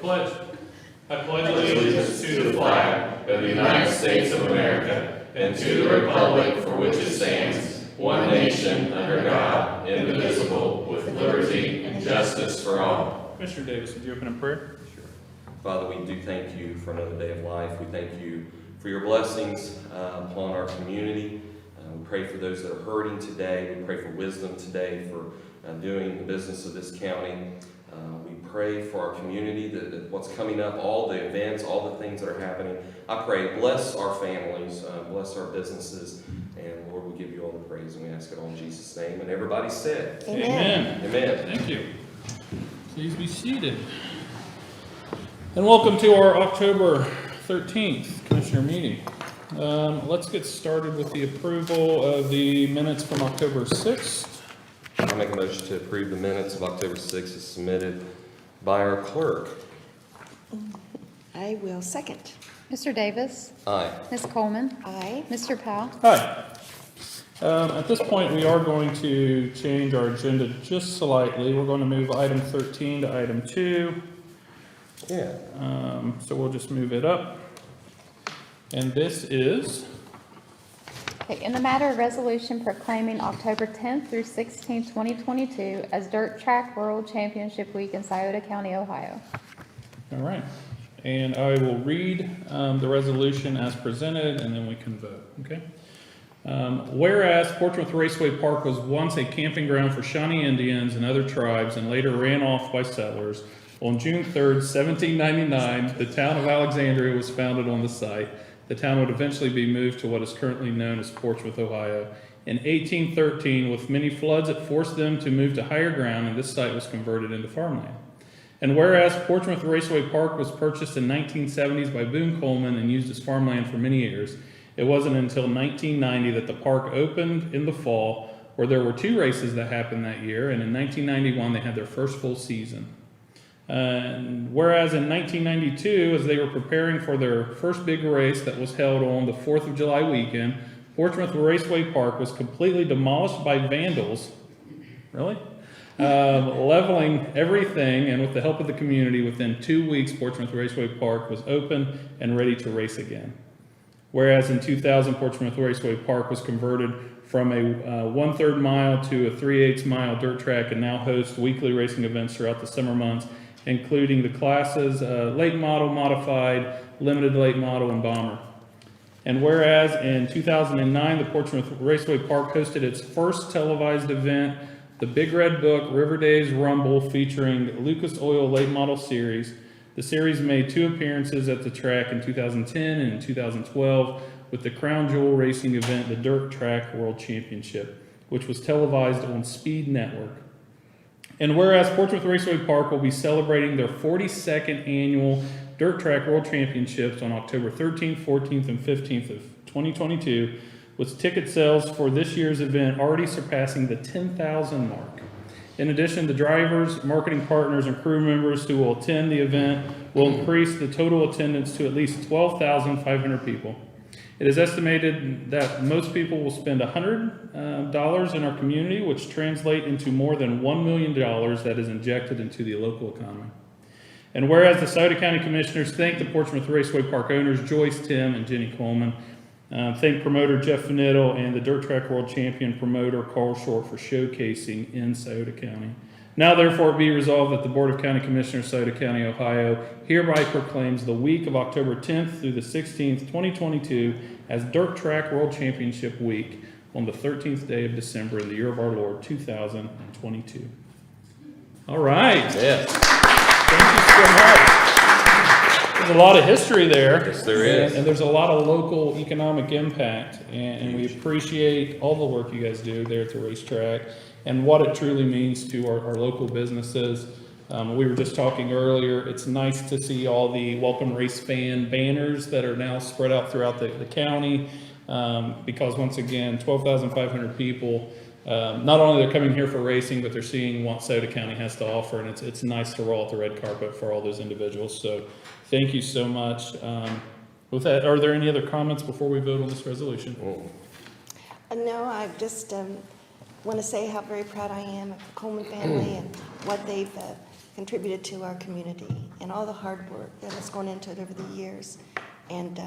pledge. I pledge allegiance to the flag of the United States of America and to the republic for which it stands, one nation, under God, indivisible, with liberty and justice for all. Commissioner Davis, would you open in prayer? Sure. Father, we do thank you for another day of life. We thank you for your blessings upon our community. We pray for those that are hurting today. We pray for wisdom today for doing the business of this county. We pray for our community, that what's coming up, all the events, all the things that are happening. I pray, bless our families, bless our businesses, and Lord, we give you all the praise, and we ask it all in Jesus' name. And everybody said, Amen. Amen. Thank you. Please be seated. And welcome to our October 13th Commissioner meeting. Let's get started with the approval of the minutes from October 6th. I'll make a motion to approve the minutes of October 6th as submitted by our clerk. I will second. Mr. Davis. Aye. Ms. Coleman. Aye. Mr. Powell. Hi. At this point, we are going to change our agenda just slightly. We're going to move item 13 to item 2. Yeah. So we'll just move it up. And this is, Okay, in the matter of resolution proclaiming October 10th through 16th, 2022 as Dirt Track World Championship Week in Scioto County, Ohio. all right. And I will read the resolution as presented, and then we can vote, okay? Whereas Portsmouth Raceway Park was once a camping ground for Shawnee Indians and other tribes and later ran off by settlers, on June 3rd, 1799, the town of Alexandria was founded on the site. The town would eventually be moved to what is currently known as Portsmouth, Ohio. In 1813, with many floods, it forced them to move to higher ground, and this site was converted into farmland. And whereas Portsmouth Raceway Park was purchased in 1970s by Boone Coleman and used as farmland for many years, it wasn't until 1990 that the park opened in the fall, where there were 2 races that happened that year, and in 1991 they had their first full season. And whereas in 1992, as they were preparing for their first big race that was held on the 4th of July weekend, Portsmouth Raceway Park was completely demolished by vandals, really? Leveling everything, and with the help of the community, within 2 weeks, Portsmouth Raceway Park was open and ready to race again. Whereas in 2000, Portsmouth Raceway Park was converted from a 1/3 mile to a 3/8 mile dirt track and now hosts weekly racing events throughout the summer months, including the classes late model, modified, limited late model, and bomber. And whereas in 2009, the Portsmouth Raceway Park hosted its first televised event, the Big Red Book River Days Rumble, featuring Lucas Oil Late Model Series. The series made 2 appearances at the track in 2010 and in 2012 with the crown jewel racing event, the Dirt Track World Championship, which was televised on Speed Network. And whereas Portsmouth Raceway Park will be celebrating their 42nd annual Dirt Track World Championships on October 13th, 14th, and 15th of 2022, with ticket sales for this year's event already surpassing the 10,000 mark. In addition, the drivers, marketing partners, and crew members who will attend the event will increase the total attendance to at least 12,500 people. It is estimated that most people will spend $100 in our community, which translate into more than $1 million that is injected into the local economy. And whereas the Scioto County Commissioners thank the Portsmouth Raceway Park owners, Joyce, Tim, and Jenny Coleman, thank promoter Jeff Finetto and the Dirt Track World Champion promoter Carl Short for showcasing in Scioto County. Now therefore be resolved that the Board of County Commissioners, Scioto County, Ohio, hereby proclaims the week of October 10th through the 16th, 2022 as Dirt Track World Championship Week on the 13th day of December in the year of our Lord, 2022. All right. Yes. Thank you so much. There's a lot of history there. Yes, there is. And there's a lot of local economic impact, and we appreciate all the work you guys do there at the racetrack and what it truly means to our local businesses. We were just talking earlier, it's nice to see all the Welcome Race Fan banners that are now spread out throughout the county, because once again, 12,500 people, not only they're coming here for racing, but they're seeing what Scioto County has to offer, and it's nice to roll out the red carpet for all those individuals. So thank you so much. With that, are there any other comments before we vote on this resolution? No, I just want to say how very proud I am of the Coleman family and what they've contributed to our community and all the hard work that has gone into it over the years. And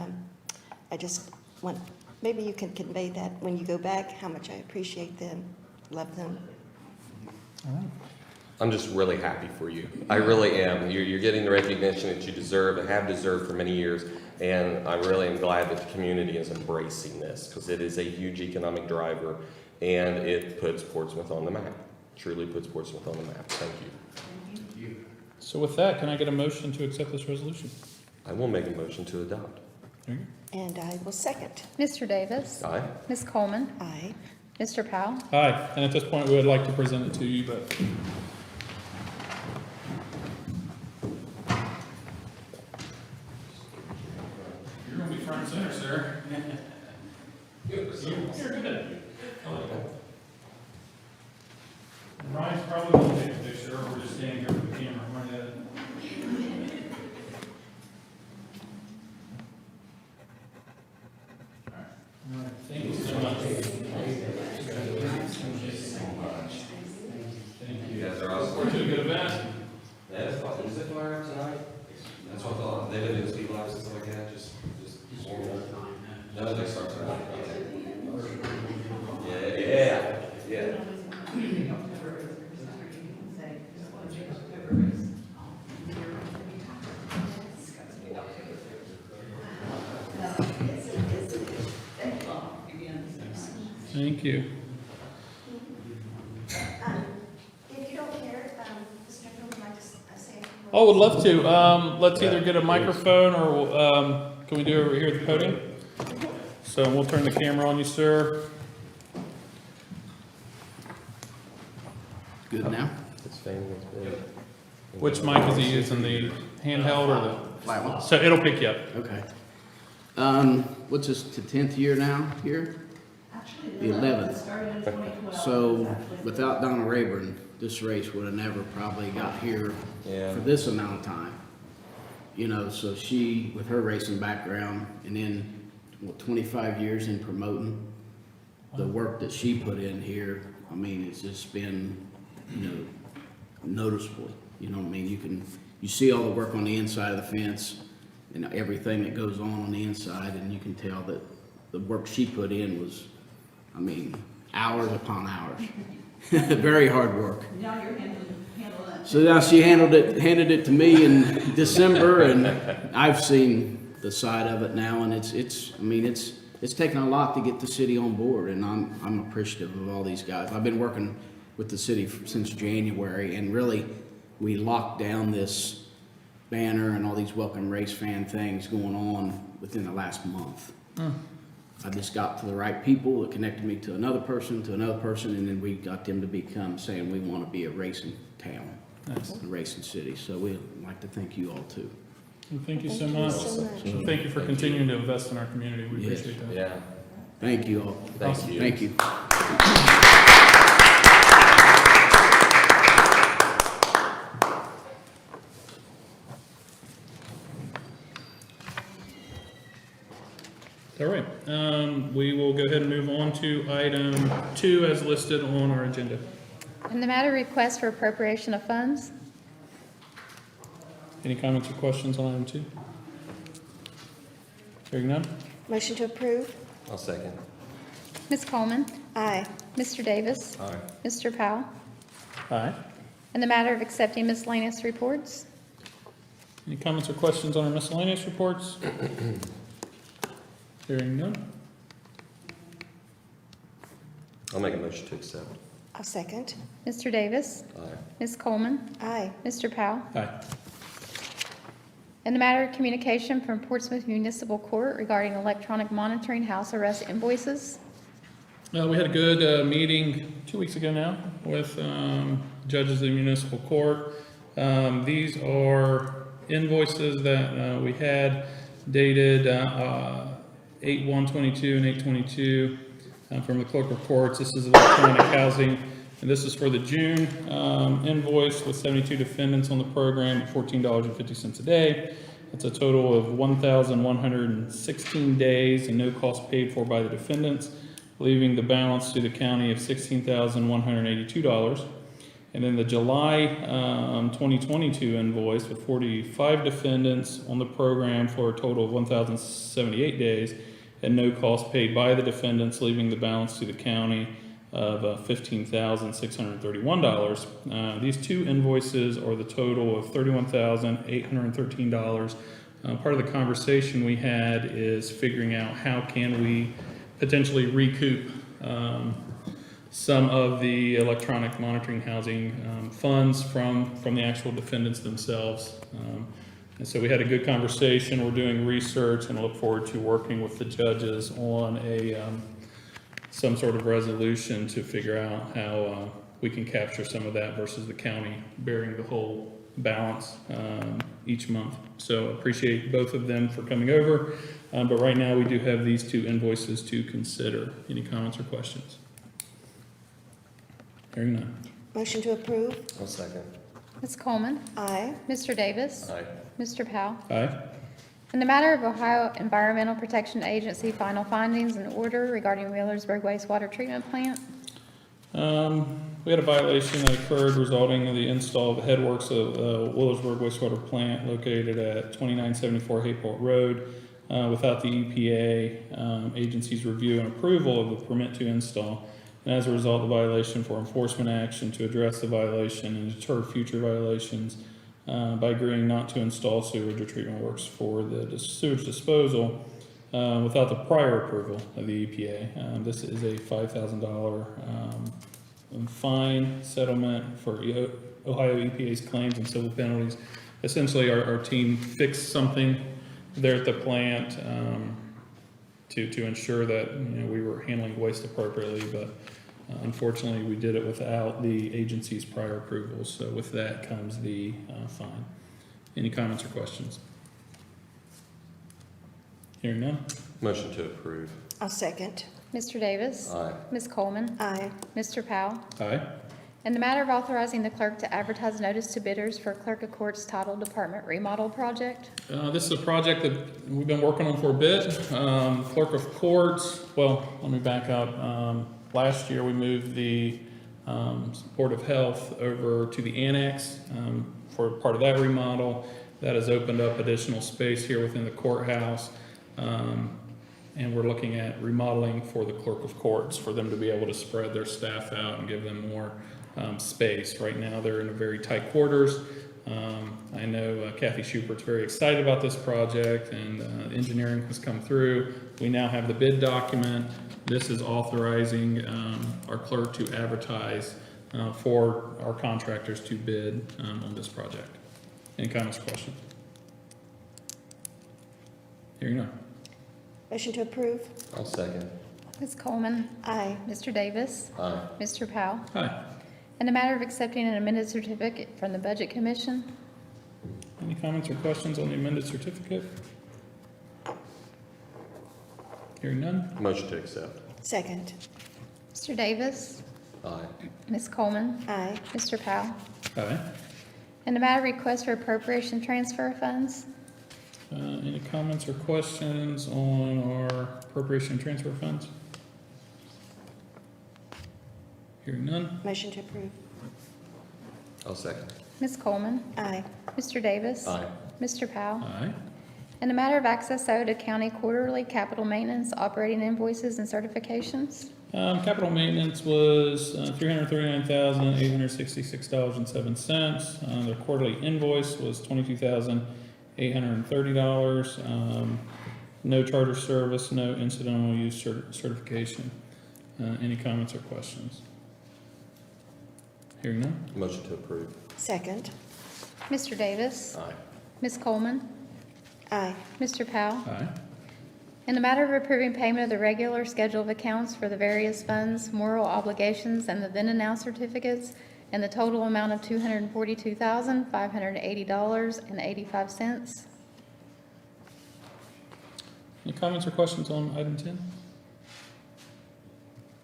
I just want, maybe you can convey that when you go back, how much I appreciate them, love them. All right. I'm just really happy for you. I really am. You're getting the recognition that you deserve and have deserved for many years. And I really am glad that the community is embracing this because it is a huge economic driver and it puts Portsmouth on the map. Truly puts Portsmouth on the map. Thank you. So with that, can I get a motion to accept this resolution? I will make a motion to adopt. There you And I will second. Mr. Davis. Aye. Ms. Coleman. Aye. Mr. Powell. go. Aye, and at this point, we would like to present it to you, but. You're gonna be front and center, sir. You're good. Ryan's probably gonna take a picture, or we're just standing here with the camera, right at it. All right, thank you so much. Thank you. You guys are awesome. We're to a good event. That's awesome. Is it fire up tonight? That's what I thought. They've been doing speed lights and stuff like that, just warming up. No, they start tonight. Yeah. Thank you. If you don't care, Mr. Strickland would like to say a few words. Oh, would love to. Let's either get a microphone or can we do it over here at the podium? So we'll turn the camera on you, sir. Good now? It's famous. Big. Which mic is he using, the handheld or Flat one? the? So it'll pick you up. Okay. What's this, the 10th year now here? The 11th. So without Donna Rayburn, this race would have never probably got here Yeah. for this amount of time. You know, so she, with her racing background and then, 25 years in promoting, the work that she put in here, I mean, it's just been, you know, noticeable. You know what I mean? You see all the work on the inside of the fence and everything that goes on the inside, and you can tell that the work she put in was, I mean, hours upon hours. Very hard work. Now you're handling that. So now she handed it to me in December, and I've seen the side of it now, and it's taken a lot to get the city on board, and I'm appreciative of all these guys. I've been working with the city since January, and really, we locked down this banner and all these welcome race fan things going on within the last month. I just got to the right people that connected me to another person, and then we got them to become saying we want to be a racing town, Nice. a racing city. So we'd like to thank you all too. Well, thank you so Thank you much. so much. And thank you for continuing to invest in our community. We Yes. appreciate that. Yeah. Thank you all. Thank you. Thank you. All right, we will go ahead and move on to item 2 as listed on our agenda. In the matter request for appropriation of funds. Any comments or questions on item 2? Hearing none? Motion to approve? I'll second. Ms. Coleman. Aye. Mr. Davis. Aye. Mr. Powell. Aye. In the matter of accepting miscellaneous reports. Any comments or questions on our miscellaneous reports? Hearing none? I'll make a motion to accept. I'll second. Mr. Davis. Aye. Ms. Coleman. Aye. Mr. Powell. Aye. In the matter of communication from Portsmouth Municipal Court regarding electronic monitoring house arrest invoices. We had a good meeting 2 weeks ago now with judges of the municipal court. These are invoices that we had dated 8/1/22 and 8/22 from the clerk of courts. This is electronic housing, and this is for the June invoice with 72 defendants on the program at $14.50 a day. It's a total of 1,116 days and no cost paid for by the defendants, leaving the balance to the county of $16,182. And then the July 2022 invoice with 45 defendants on the program for a total of 1,078 days and no cost paid by the defendants, leaving the balance to the county of $15,631. These two invoices are the total of $31,813. Part of the conversation we had is figuring out how can we potentially recoup some of the electronic monitoring housing funds from the actual defendants themselves. And so we had a good conversation. We're doing research and I look forward to working with the judges on some sort of resolution to figure out how we can capture some of that versus the county bearing the whole balance each month. So appreciate both of them for coming over. But right now we do have these two invoices to consider. Any comments or questions? Hearing none. Motion to approve? I'll second. Ms. Coleman, Aye. Mr. Davis, Aye. Mr. Powell. Aye. In the matter of Ohio Environmental Protection Agency final findings and order regarding Wheelersburg wastewater treatment plant. We had a violation that occurred resulting in the install of the headworks of Wheelersburg wastewater plant located at 2974 Hayport Road without the EPA agency's review and approval of the permit to install. And as a result, the violation for enforcement action to address the violation and deter future violations by agreeing not to install sewage or treatment works for the sewage disposal without the prior approval of the EPA. This is a $5,000 fine settlement for Ohio EPA's claims and civil penalties. Essentially, our team fixed something there at the plant to ensure that we were handling waste appropriately, but unfortunately, we did it without the agency's prior approval. So with that comes the fine. Any comments or questions? Hearing none. Motion to approve. I'll second. Mr. Davis, Aye. Ms. Coleman, Aye. Mr. Powell. Aye. In the matter of authorizing the clerk to advertise notice to bidders for Clerk of Court's Title Department remodel project. This is a project that we've been working on for a bit. Clerk of Courts, well, let me back up. Last year, we moved the Board of Health over to the annex for part of that remodel. That has opened up additional space here within the courthouse. And we're looking at remodeling for the Clerk of Courts for them to be able to spread their staff out and give them more space. Right now, they're in a very tight quarters. I know Kathy Schupert's very excited about this project, and engineering has come through. We now have the bid document. This is authorizing our clerk to advertise for our contractors to bid on this project. Any comments or questions? Hearing none. Motion to approve? I'll second. Ms. Coleman, Aye. Mr. Davis, Aye. Mr. Powell. Aye. In the matter of accepting an amended certificate from the Budget Commission. Any comments or questions on the amended certificate? Hearing none. Motion to accept. Second. Mr. Davis, Aye. Ms. Coleman, Aye. Mr. Powell. Aye. In the matter of request for appropriation transfer funds. Any comments or questions on our appropriation transfer funds? Hearing none. Motion to approve? I'll second. Ms. Coleman, Aye. Mr. Davis. Aye. Mr. Powell. Aye. In the matter of access owed to county quarterly capital maintenance, operating invoices and certifications. Capital maintenance was $339,866.07. Their quarterly invoice was $22,830. No charter service, no incidental use certification. Any comments or questions? Hearing none. Motion to approve. Second. Mr. Davis, Aye. Ms. Coleman, Aye. Mr. Powell. Aye. In the matter of approving payment of the regular schedule of accounts for the various funds, moral obligations, and the then and now certificates in the total amount of $242,580.85. Any comments or questions on item 10?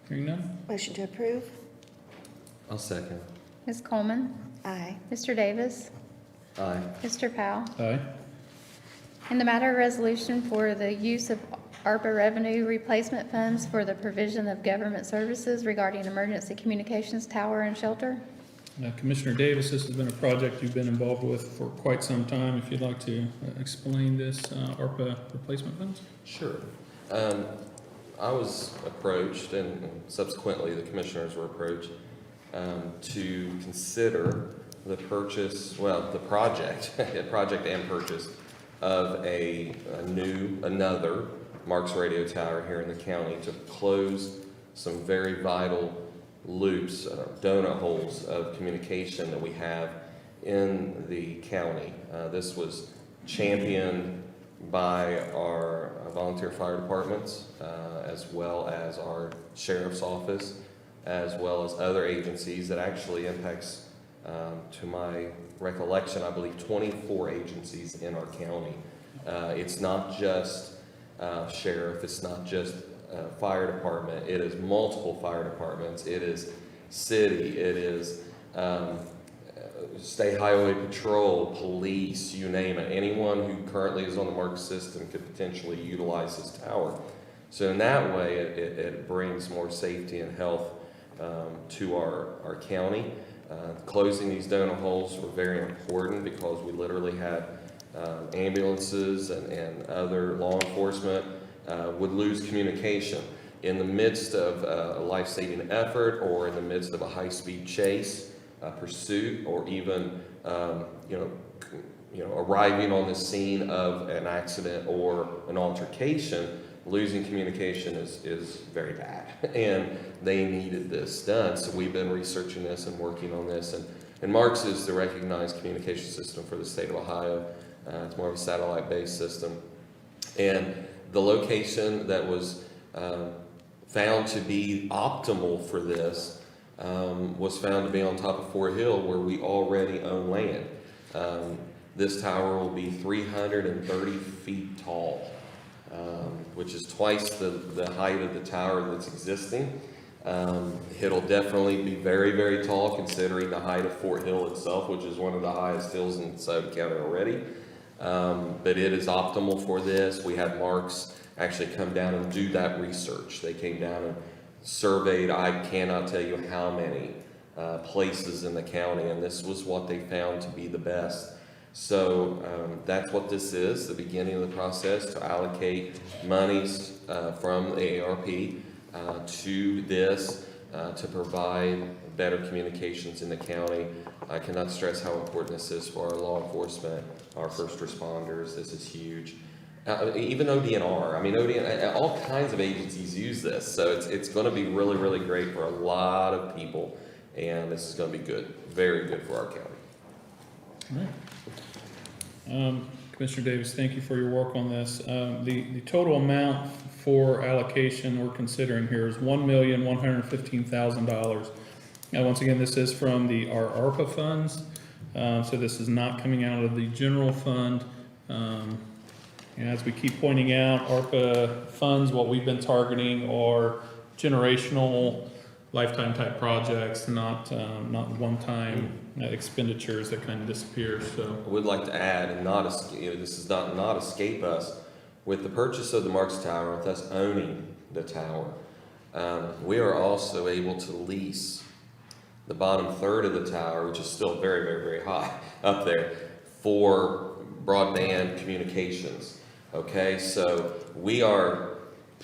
Hearing none. Motion to approve? I'll second. Ms. Coleman, Aye. Mr. Davis, Aye. Mr. Powell. Aye. In the matter of resolution for the use of ARPA revenue replacement funds for the provision of government services regarding emergency communications tower and shelter. Commissioner Davis, this has been a project you've been involved with for quite some time. If you'd like to explain this ARPA replacement funds? Sure. I was approached, and subsequently the commissioners were approached, to consider the purchase, well, the project, project and purchase of another Marks radio tower here in the county to close some very vital loops, donut holes of communication that we have in the county. This was championed by our volunteer fire departments, as well as our sheriff's office, as well as other agencies that actually impacts, to my recollection, I believe 24 agencies in our county. It's not just sheriff, it's not just fire department, it is multiple fire departments, it is city, it is state highway patrol, police, you name it. Anyone who currently is on the Marks system could potentially utilize this tower. So in that way, it brings more safety and health to our county. Closing these donut holes were very important because we literally had ambulances and other law enforcement would lose communication in the midst of a life-saving effort or in the midst of a high-speed chase, pursuit, or even arriving on the scene of an accident or an altercation. Losing communication is very bad, and they needed this done. So we've been researching this and working on this, and Marks is the recognized communication system for the state of Ohio. It's more of a satellite-based system, and the location that was found to be optimal for this was found to be on top of Fort Hill, where we already own land. This tower will be 330 feet tall, which is twice the height of the tower that's existing. It'll definitely be very, very tall considering the height of Fort Hill itself, which is one of the highest hills in Scioto County already. But it is optimal for this. We had Marks actually come down and do that research. They came down and surveyed, I cannot tell you how many places in the county, and this was what they found to be the best. So that's what this is, the beginning of the process to allocate monies from the ARP to this to provide better communications in the county. I cannot stress how important this is for our law enforcement, our first responders. This is huge. Even ODNR, I mean, all kinds of agencies use this, so it's going to be really, really great for a lot of people, and this is going to be good, very good for our county. All right. Commissioner Davis, thank you for your work on this. The total amount for allocation we're considering here is $1,115,000. Now, once again, this is from our ARPA funds, so this is not coming out of the general fund. And as we keep pointing out, ARPA funds, what we've been targeting are generational, lifetime type projects, not one-time expenditures that kind of disappear. So I would like to add, and this does not escape us, with the purchase of the Marks Tower, with us owning the tower, we are also able to lease the bottom third of the tower, which is still very, very, very high up there, for broadband communications. Okay, so we are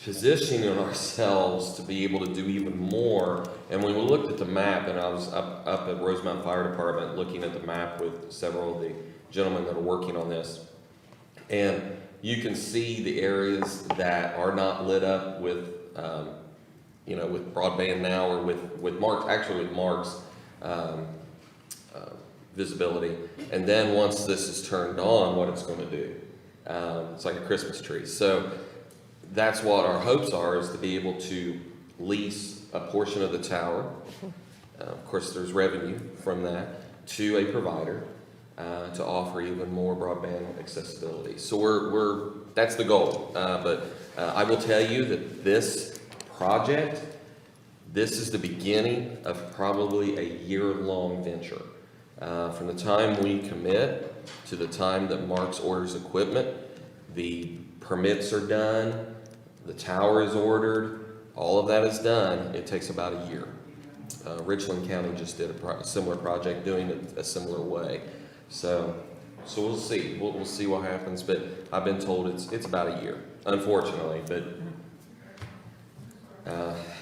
positioning ourselves to be able to do even more. And when we looked at the map, and I was up at Rosemount Fire Department looking at the map with several of the gentlemen that are working on this, and you can see the areas that are not lit up with, with broadband now, or with Marks, actually with Marks visibility. And then once this is turned on, what it's going to do. It's like a Christmas tree. So that's what our hopes are, is to be able to lease a portion of the tower. Of course, there's revenue from that to a provider to offer even more broadband accessibility. So that's the goal. But I will tell you that this project, this is the beginning of probably a year-long venture. From the time we commit to the time that Marks orders equipment, the permits are done, the tower is ordered, all of that is done, it takes about a year. Richland County just did a similar project, doing it a similar way. So we'll see. We'll see what happens. But I've been told it's about a year, unfortunately. But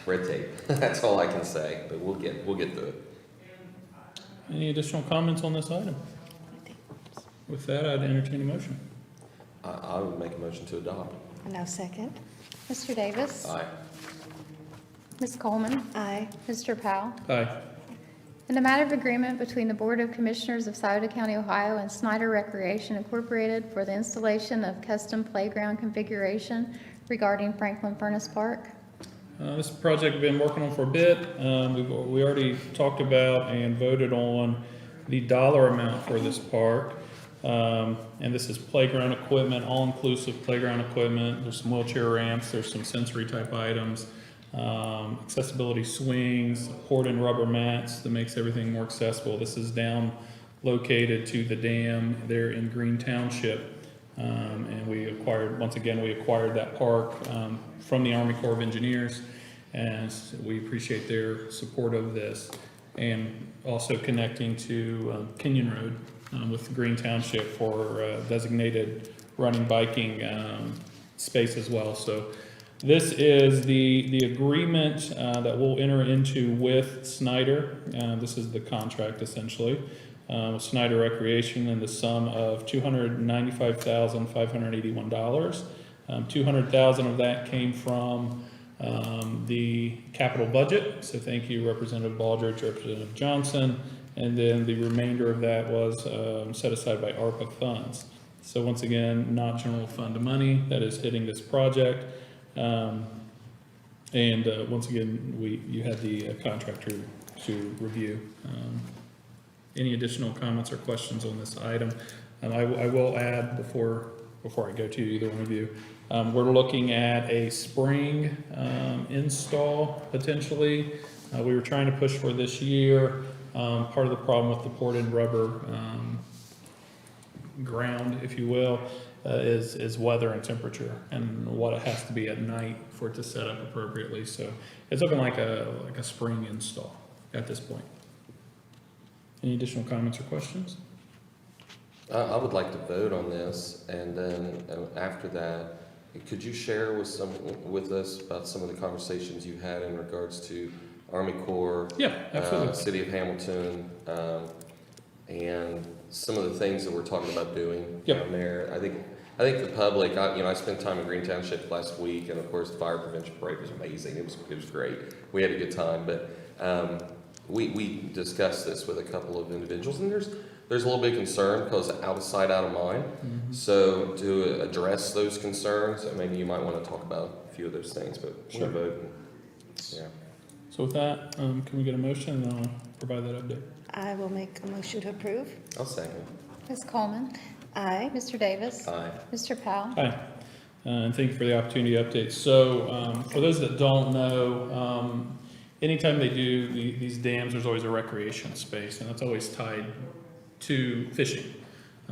red tape. That's all I can say. But we'll get through it. Any additional comments on this item? With that, I'd entertain a motion. I would make a motion to adopt. Now second. Mr. Davis. Aye. Ms. Coleman. Aye. Mr. Powell. Aye. In the matter of agreement between the Board of Commissioners of Scioto County, Ohio and Snyder Recreation Incorporated for the installation of custom playground configuration regarding Franklin Furnace Park. This project we've been working on for a bit. We already talked about and voted on the dollar amount for this park. And this is playground equipment, all-inclusive playground equipment. There's some wheelchair ramps, there's some sensory type items, accessibility swings, poured in rubber mats that makes everything more accessible. This is down located to the dam there in Green Township. And we acquired that park from the Army Corps of Engineers, and we appreciate their support of this. And also connecting to Kenyon Road with Green Township for designated running, biking space as well. So this is the agreement that we'll enter into with Snyder. This is the contract essentially. With Snyder Recreation in the sum of $295,581. $200,000 of that came from the capital budget. So thank you, Representative Baldridge, Representative Johnson. And then the remainder of that was set aside by ARPA funds. So once again, not general fund money that is hitting this project. Once again, you had the contractor to review. Any additional comments or questions on this item? I will add before I go to either one of you, we're looking at a spring install potentially. We were trying to push for this year. Part of the problem with the poured in rubber ground, if you will, is weather and temperature and what it has to be at night for it to set up appropriately. So it's looking like a spring install at this point. Any additional comments or questions? I would like to vote on this, and then after that, could you share with us about some of the conversations you had in regards to Army Corps, Yeah, absolutely. City of Hamilton, and some of the things that we're talking about doing Yep. down there? I think the public. I spent time in Green Township last week, and of course, the fire prevention parade was amazing. It was great. We had a good time, but we discussed this with a couple of individuals, and there's a little bit of concern because out of sight, out of mind. Mm-hmm. So to address those concerns, maybe you might want to talk about a few of those things. But Sure. we'll vote. Yeah. So with that, can we get a motion and then I'll provide that update? I will make a motion to approve. I'll second. Ms. Coleman. Aye. Mr. Davis. Aye. Mr. Powell. Hi, and thank you for the opportunity to update. So for those that don't know, anytime they do these dams, there's always a recreation space, and that's always tied to fishing,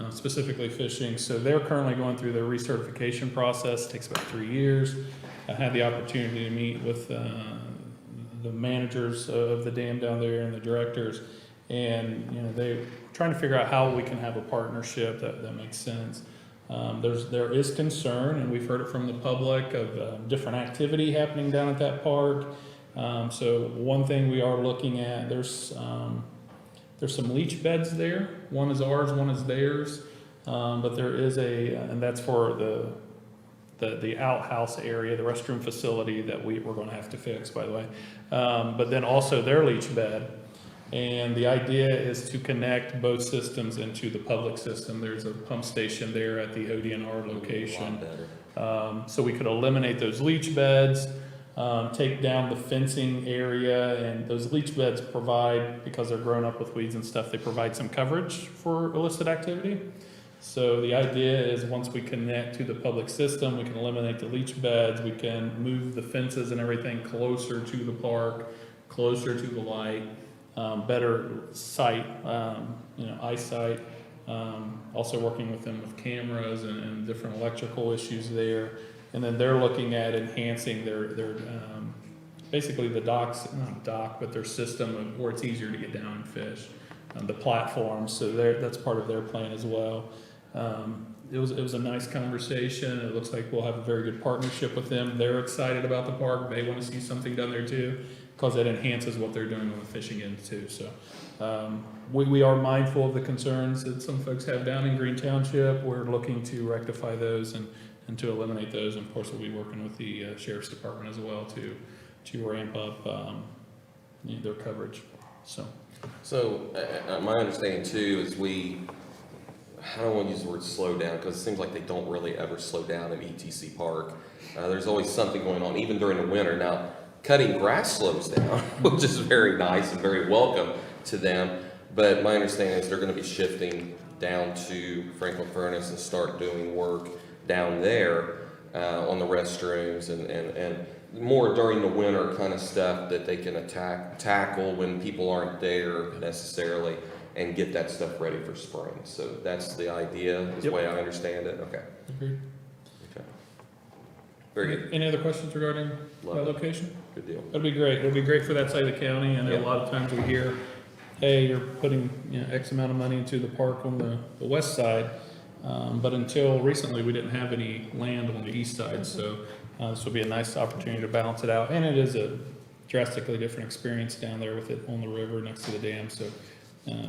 specifically fishing. So they're currently going through their recertification process. It takes about 3 years. I had the opportunity to meet with the managers of the dam down there and the directors, and they're trying to figure out how we can have a partnership that makes sense. There is concern, and we've heard it from the public, of different activity happening down at that park. So one thing we are looking at, there's some leach beds there. One is ours, one is theirs. But there is and that's for the outhouse area, the restroom facility that we're going to have to fix, by the way. But then also their leach bed. And the idea is to connect both systems into the public system. There's a pump station there at the ODNR location. A lot better. So we could eliminate those leach beds, take down the fencing area, and those leach beds provide, because they're grown up with weeds and stuff, they provide some coverage for illicit activity. So the idea is once we connect to the public system, we can eliminate the leach beds, we can move the fences and everything closer to the park, closer to the light, better sight, eyesight. Also working with them with cameras and different electrical issues there. And then they're looking at enhancing their basically the docks, not dock, but their system of where it's easier to get down and fish. The platforms, so that's part of their plan as well. It was a nice conversation. It looks like we'll have a very good partnership with them. They're excited about the park. They want to see something done there too, because it enhances what they're doing on the fishing end too. So we are mindful of the concerns that some folks have down in Green Township. We're looking to rectify those and to eliminate those. And of course, we'll be working with the Sheriff's Department as well to ramp up their coverage. So, my understanding too is I don't want to use the word slow down, because it seems like they don't really ever slow down at ETC Park. There's always something going on, even during the winter. Now, cutting grass slows down, which is very nice and very welcome to them. But my understanding is they're going to be shifting down to Franklin Furnace and start doing work down there on the restrooms and more during the winter kind of stuff that they can tackle when people aren't there necessarily, and get that stuff ready for spring. So that's the idea, is the way I understand it. Okay. Agreed. Okay. Very good. Any other questions regarding Love that it. location? Good deal. That'd be great. It'll be great for that side of the county. I know Yeah. a lot of times we hear, hey, you're putting, X amount of money into the park on the west side. But until recently, we didn't have any land on the east side. So this will be a nice opportunity to balance it out. And it is a drastically different experience down there with it on the river next to the dam. So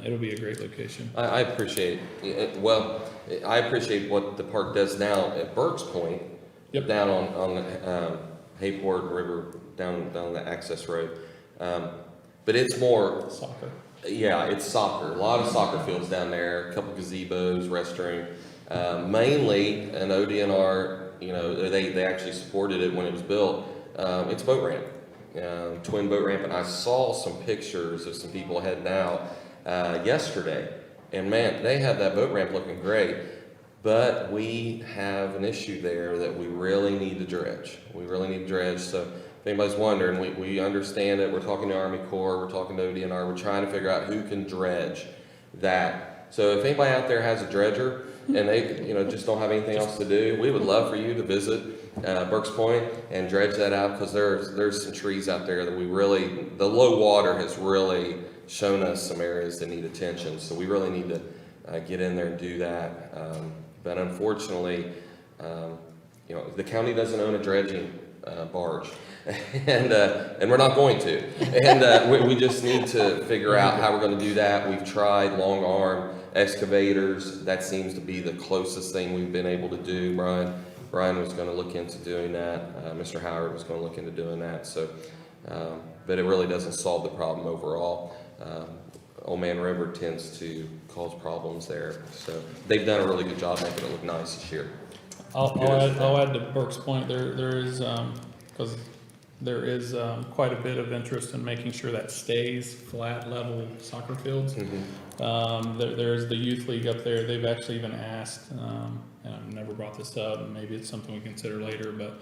it'll be a great location. I appreciate it. Well, I appreciate what the park does now at Burke's Point, Yep. down on Hayport River, down the access road. But it's more, Soccer. yeah, it's soccer. A lot of soccer fields down there, a couple gazebos, restroom. Mainly an ODNR, they actually supported it when it was built. It's boat ramp, twin boat ramp, and I saw some pictures of some people heading out yesterday, and man, they had that boat ramp looking great. But we have an issue there that we really need to dredge. So if anybody's wondering, we understand it. We're talking to Army Corps, we're talking to ODNR, we're trying to figure out who can dredge that. So if anybody out there has a dredger and they, just don't have anything else to do, we would love for you to visit Burke's Point and dredge that out, because there's some trees out there that the low water has really shown us some areas that need attention. So we really need to get in there and do that. But unfortunately, the county doesn't own a dredging barge, and we're not going to. And we just need to figure out how we're going to do that. We've tried long arm excavators. That seems to be the closest thing we've been able to do. Brian was going to look into doing that. Mr. Howard was going to look into doing that. So, but it really doesn't solve the problem overall. Old Man River tends to cause problems there. So they've done a really good job making it look nice this year. I'll add to Burke's Point, there is, because there is quite a bit of interest in making sure that stays flat, level soccer fields. There's the youth league up there. They've actually even asked, and I've never brought this up, and maybe it's something we consider later, but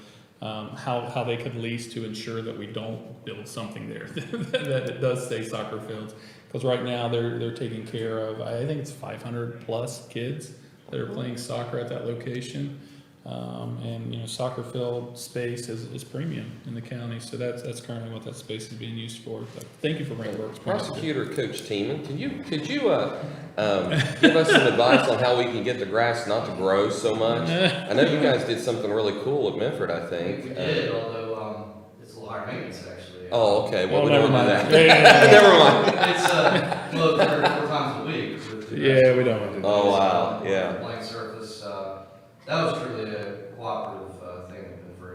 how they could lease to ensure that we don't build something there, that it does stay soccer fields. Because right now they're taking care of, I think it's 500 plus kids that are playing soccer at that location. And soccer field space is premium in the county, so that's currently what that space is being used for. But thank you for bringing Burke's Point up. Prosecutor Coach Teeman, could you give us some advice on how we can get the grass not to grow so much? I know you guys did something really cool at Medford, I think. We did, although it's a little higher maintenance actually. Oh, okay. Well, we never don't do mind. that. Yeah. Never mind. It's well, 3 or 4 times a week. Yeah, we don't want to do that. Oh, wow. Yeah. Blank surface. That was truly a cooperative thing for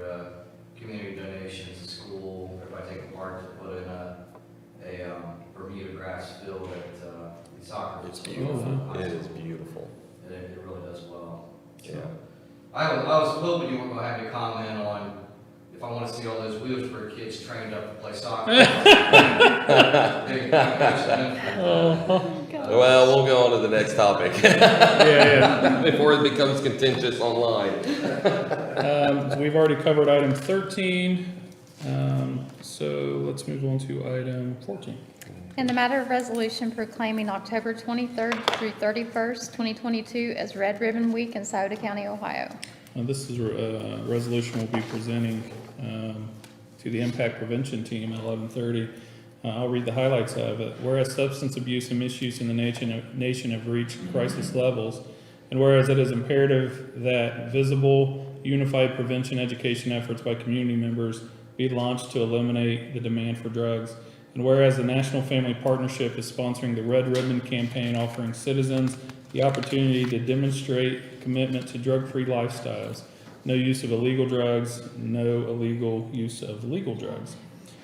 community donations to school. Everybody taking part to put in a Bermuda grass field at the soccer. It's field. beautiful. It is beautiful. It really does well. Yeah. I was hoping you weren't going to have me comment on if I want to see all those Wheelsburg kids trained up to play soccer. Well, we'll go on to the next topic Yeah, before it becomes contentious online. So we've already covered item 13, so let's move on to item 14. In the matter of resolution proclaiming October 23rd through 31st, 2022 as Red Ribbon Week in Sauter County, Ohio. This is a resolution we'll be presenting to the Impact Prevention Team at 11:30. I'll read the highlights of it. Whereas substance abuse and misuse in the nation have reached crisis levels, and whereas it is imperative that visible, unified prevention education efforts by community members be launched to eliminate the demand for drugs, and whereas the National Family Partnership is sponsoring the Red Ribbon Campaign, offering citizens the opportunity to demonstrate commitment to drug-free lifestyles, no use of illegal drugs, no illegal use of legal drugs.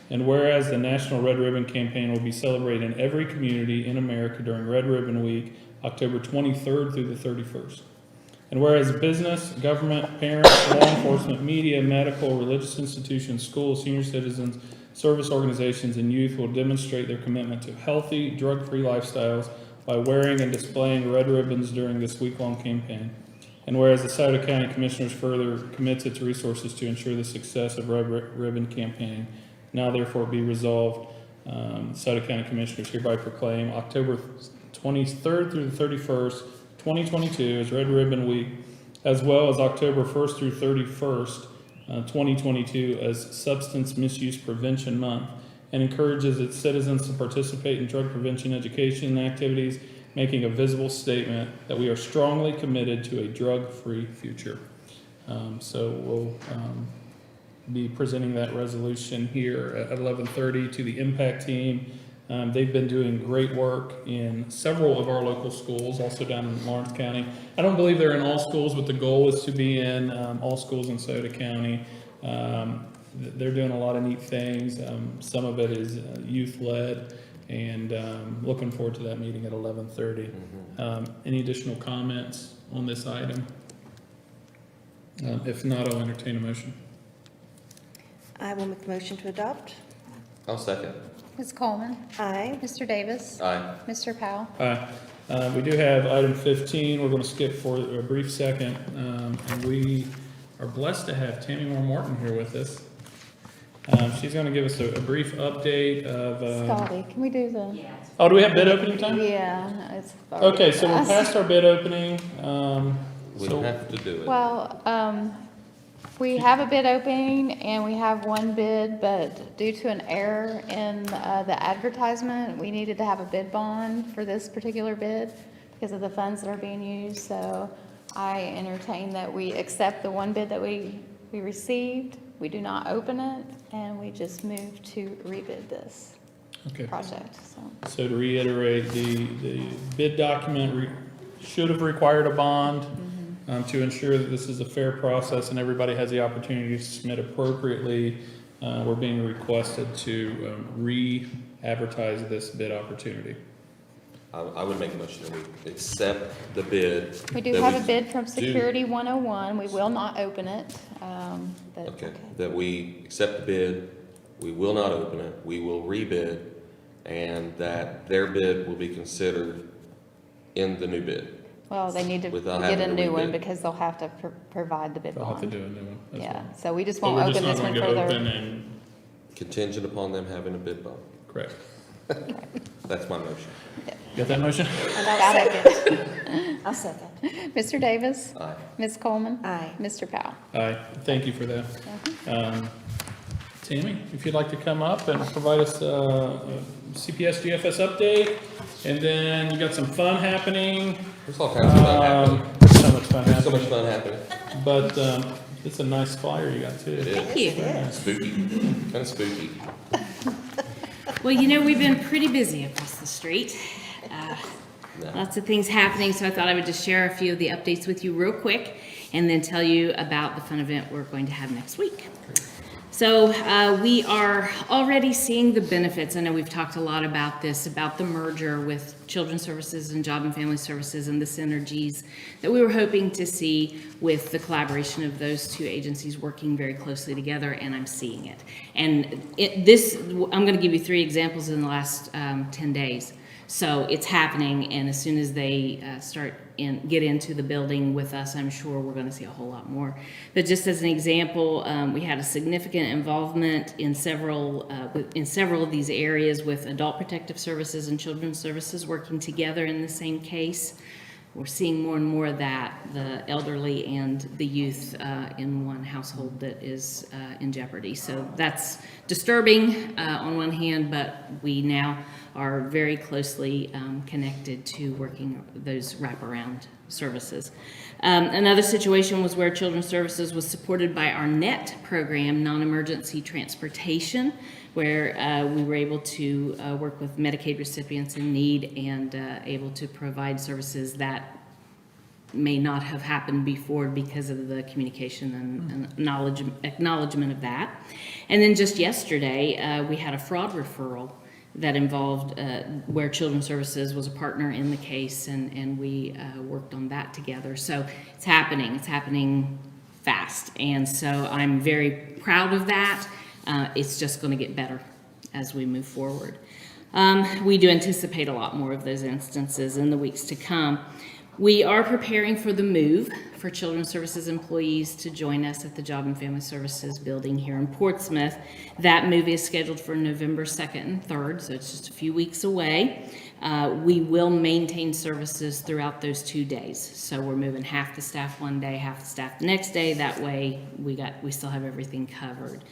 And whereas the National Red Ribbon Campaign will be celebrated in every community in America during Red Ribbon Week, October 23rd through the 31st. And whereas business, government, parents, law enforcement, media, medical, religious institutions, schools, senior citizens, service organizations, and youth will demonstrate their commitment to healthy, drug-free lifestyles by wearing and displaying red ribbons during this week-long campaign. And whereas the Sauter County Commissioners further commits its resources to ensure the success of Red Ribbon Campaign, now therefore be resolved, Sauter County Commissioners hereby proclaim October 23rd through the 31st, 2022 as Red Ribbon Week, as well as October 1st through 31st, 2022 as Substance Misuse Prevention Month, and encourages its citizens to participate in drug prevention education activities, making a visible statement that we are strongly committed to a drug-free future. So we'll be presenting that resolution here at 11:30 to the Impact Team. They've been doing great work in several of our local schools, also down in Lawrence County. I don't believe they're in all schools, but the goal is to be in all schools in Sauter County. They're doing a lot of neat things. Some of it is youth-led, and looking forward to that meeting at 11:30. Any additional comments on this item? If not, I'll entertain a motion. I will make a motion to adopt. I'll second. Ms. Coleman, Aye. Mr. Davis, Aye. Mr. Powell. Aye. We do have item 15, we're going to skip for a brief second, and we are blessed to have Tammy Moore Morton here with us. She's going to give us a brief update of... Scotty, can we do the? Oh, do we have bid opening time? Yeah, it's. Okay, so we're fast. past our bid opening. We So- have to do it. Well, we have a bid opening and we have one bid, but due to an error in the advertisement, we needed to have a bid bond for this particular bid because of the funds that are being used. So I entertain that we accept the one bid that we received. We do not open it, and we just move to rebid this Okay, project, so. so to reiterate, the bid document should have required a bond to ensure that this is a fair process and everybody has the opportunity to submit appropriately. We're being requested to re-advertise this bid opportunity. I would make a motion that we accept the bid. We do that have we a bid from do- Security 101. We will not open it. But Okay, that we accept the bid, we will not open it, we will rebid, and that their bid will be considered in the new bid. Well, they need to Without get a having to new one rebid. because they'll have to provide the bid I'll have to bond. do a new one as Yeah, well. so we just But won't we're just open not this one going to open further. and, Contingent upon them having a bid bond. correct. That's my motion. Got that motion? And I'll second. I'll second. Mr. Davis? Aye. Ms. Coleman? Aye. Mr. Powell? Aye, thank you for that. Tammy, if you'd like to come up and provide us a CPS GFS update, and then you got some fun happening. There's all kinds of fun happening. There's so much fun There's so much happening, fun happening. but it's a nice flyer you got too. It is. Thank you. Spooky, kind of spooky. Well, you know, we've been pretty busy across the street. No. Lots of things happening, so I thought I would just share a few of the updates with you real quick and then tell you about the fun event we're going to have next week. So we are already seeing the benefits. I know we've talked a lot about this, about the merger with Children's Services and Job and Family Services and the synergies that we were hoping to see with the collaboration of those two agencies working very closely together, and I'm seeing it. And I'm going to give you 3 examples in the last 10 days. So it's happening, and as soon as they get into the building with us, I'm sure we're going to see a whole lot more. But just as an example, we had a significant involvement in several of these areas with Adult Protective Services and Children's Services working together in the same case. we're seeing more and more of that, the elderly and the youth in one household that is in jeopardy. So that's disturbing on one hand, but we now are very closely connected to working those wraparound services. Another situation was where Children's Services was supported by our NET program, Non-Emergency Transportation, where we were able to work with Medicaid recipients in need and able to provide services that may not have happened before because of the communication and acknowledgement of that. And then just yesterday, we had a fraud referral that involved where Children's Services was a partner in the case, and we worked on that together. So it's happening fast. And so I'm very proud of that. It's just going to get better as we move forward. We do anticipate a lot more of those instances in the weeks to come. We are preparing for the move for Children's Services employees to join us at the Job and Family Services building here in Portsmouth. That move is scheduled for November 2nd and 3rd, so it's just a few weeks away. We will maintain services throughout those 2 days. So we're moving half the staff one day, half the staff the next day. That way we still have everything covered.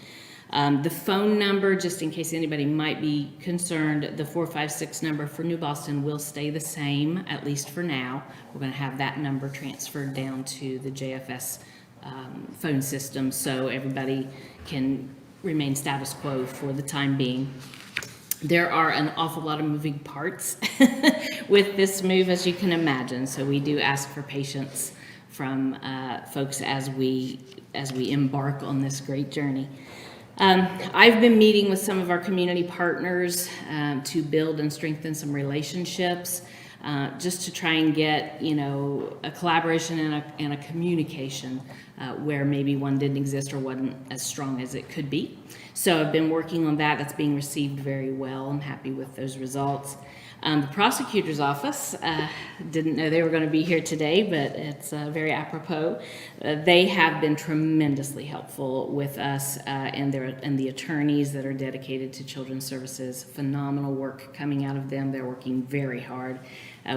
The phone number, just in case anybody might be concerned, the 456 number for New Boston will stay the same, at least for now. We're going to have that number transferred down to the JFS phone system so everybody can remain status quo for the time being. There are an awful lot of moving parts with this move, as you can imagine, so we do ask for patience from folks as we embark on this great journey. I've been meeting with some of our community partners to build and strengthen some relationships, just to try and get, a collaboration and a communication where maybe one didn't exist or wasn't as strong as it could be. So I've been working on that. That's being received very well. I'm happy with those results. The prosecutor's office didn't know they were going to be here today, but it's very apropos. They have been tremendously helpful with us and the attorneys that are dedicated to Children's Services. Phenomenal work coming out of them. They're working very hard.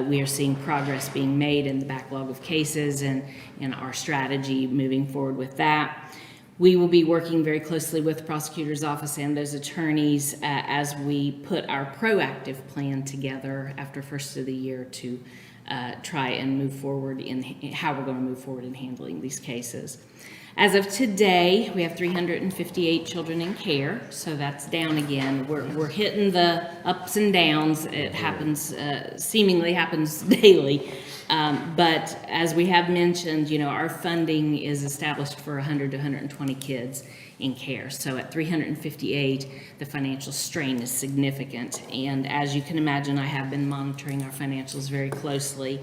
We are seeing progress being made in the backlog of cases and in our strategy moving forward with that. We will be working very closely with the prosecutor's office and those attorneys as we put our proactive plan together after first of the year to try and move forward in how we're going to move forward in handling these cases. As of today, we have 358 children in care, so that's down again. We're hitting the ups and downs. It happens, seemingly happens daily. But as we have mentioned, our funding is established for 100 to 120 kids in care. So at 358, the financial strain is significant. And as you can imagine, I have been monitoring our financials very closely.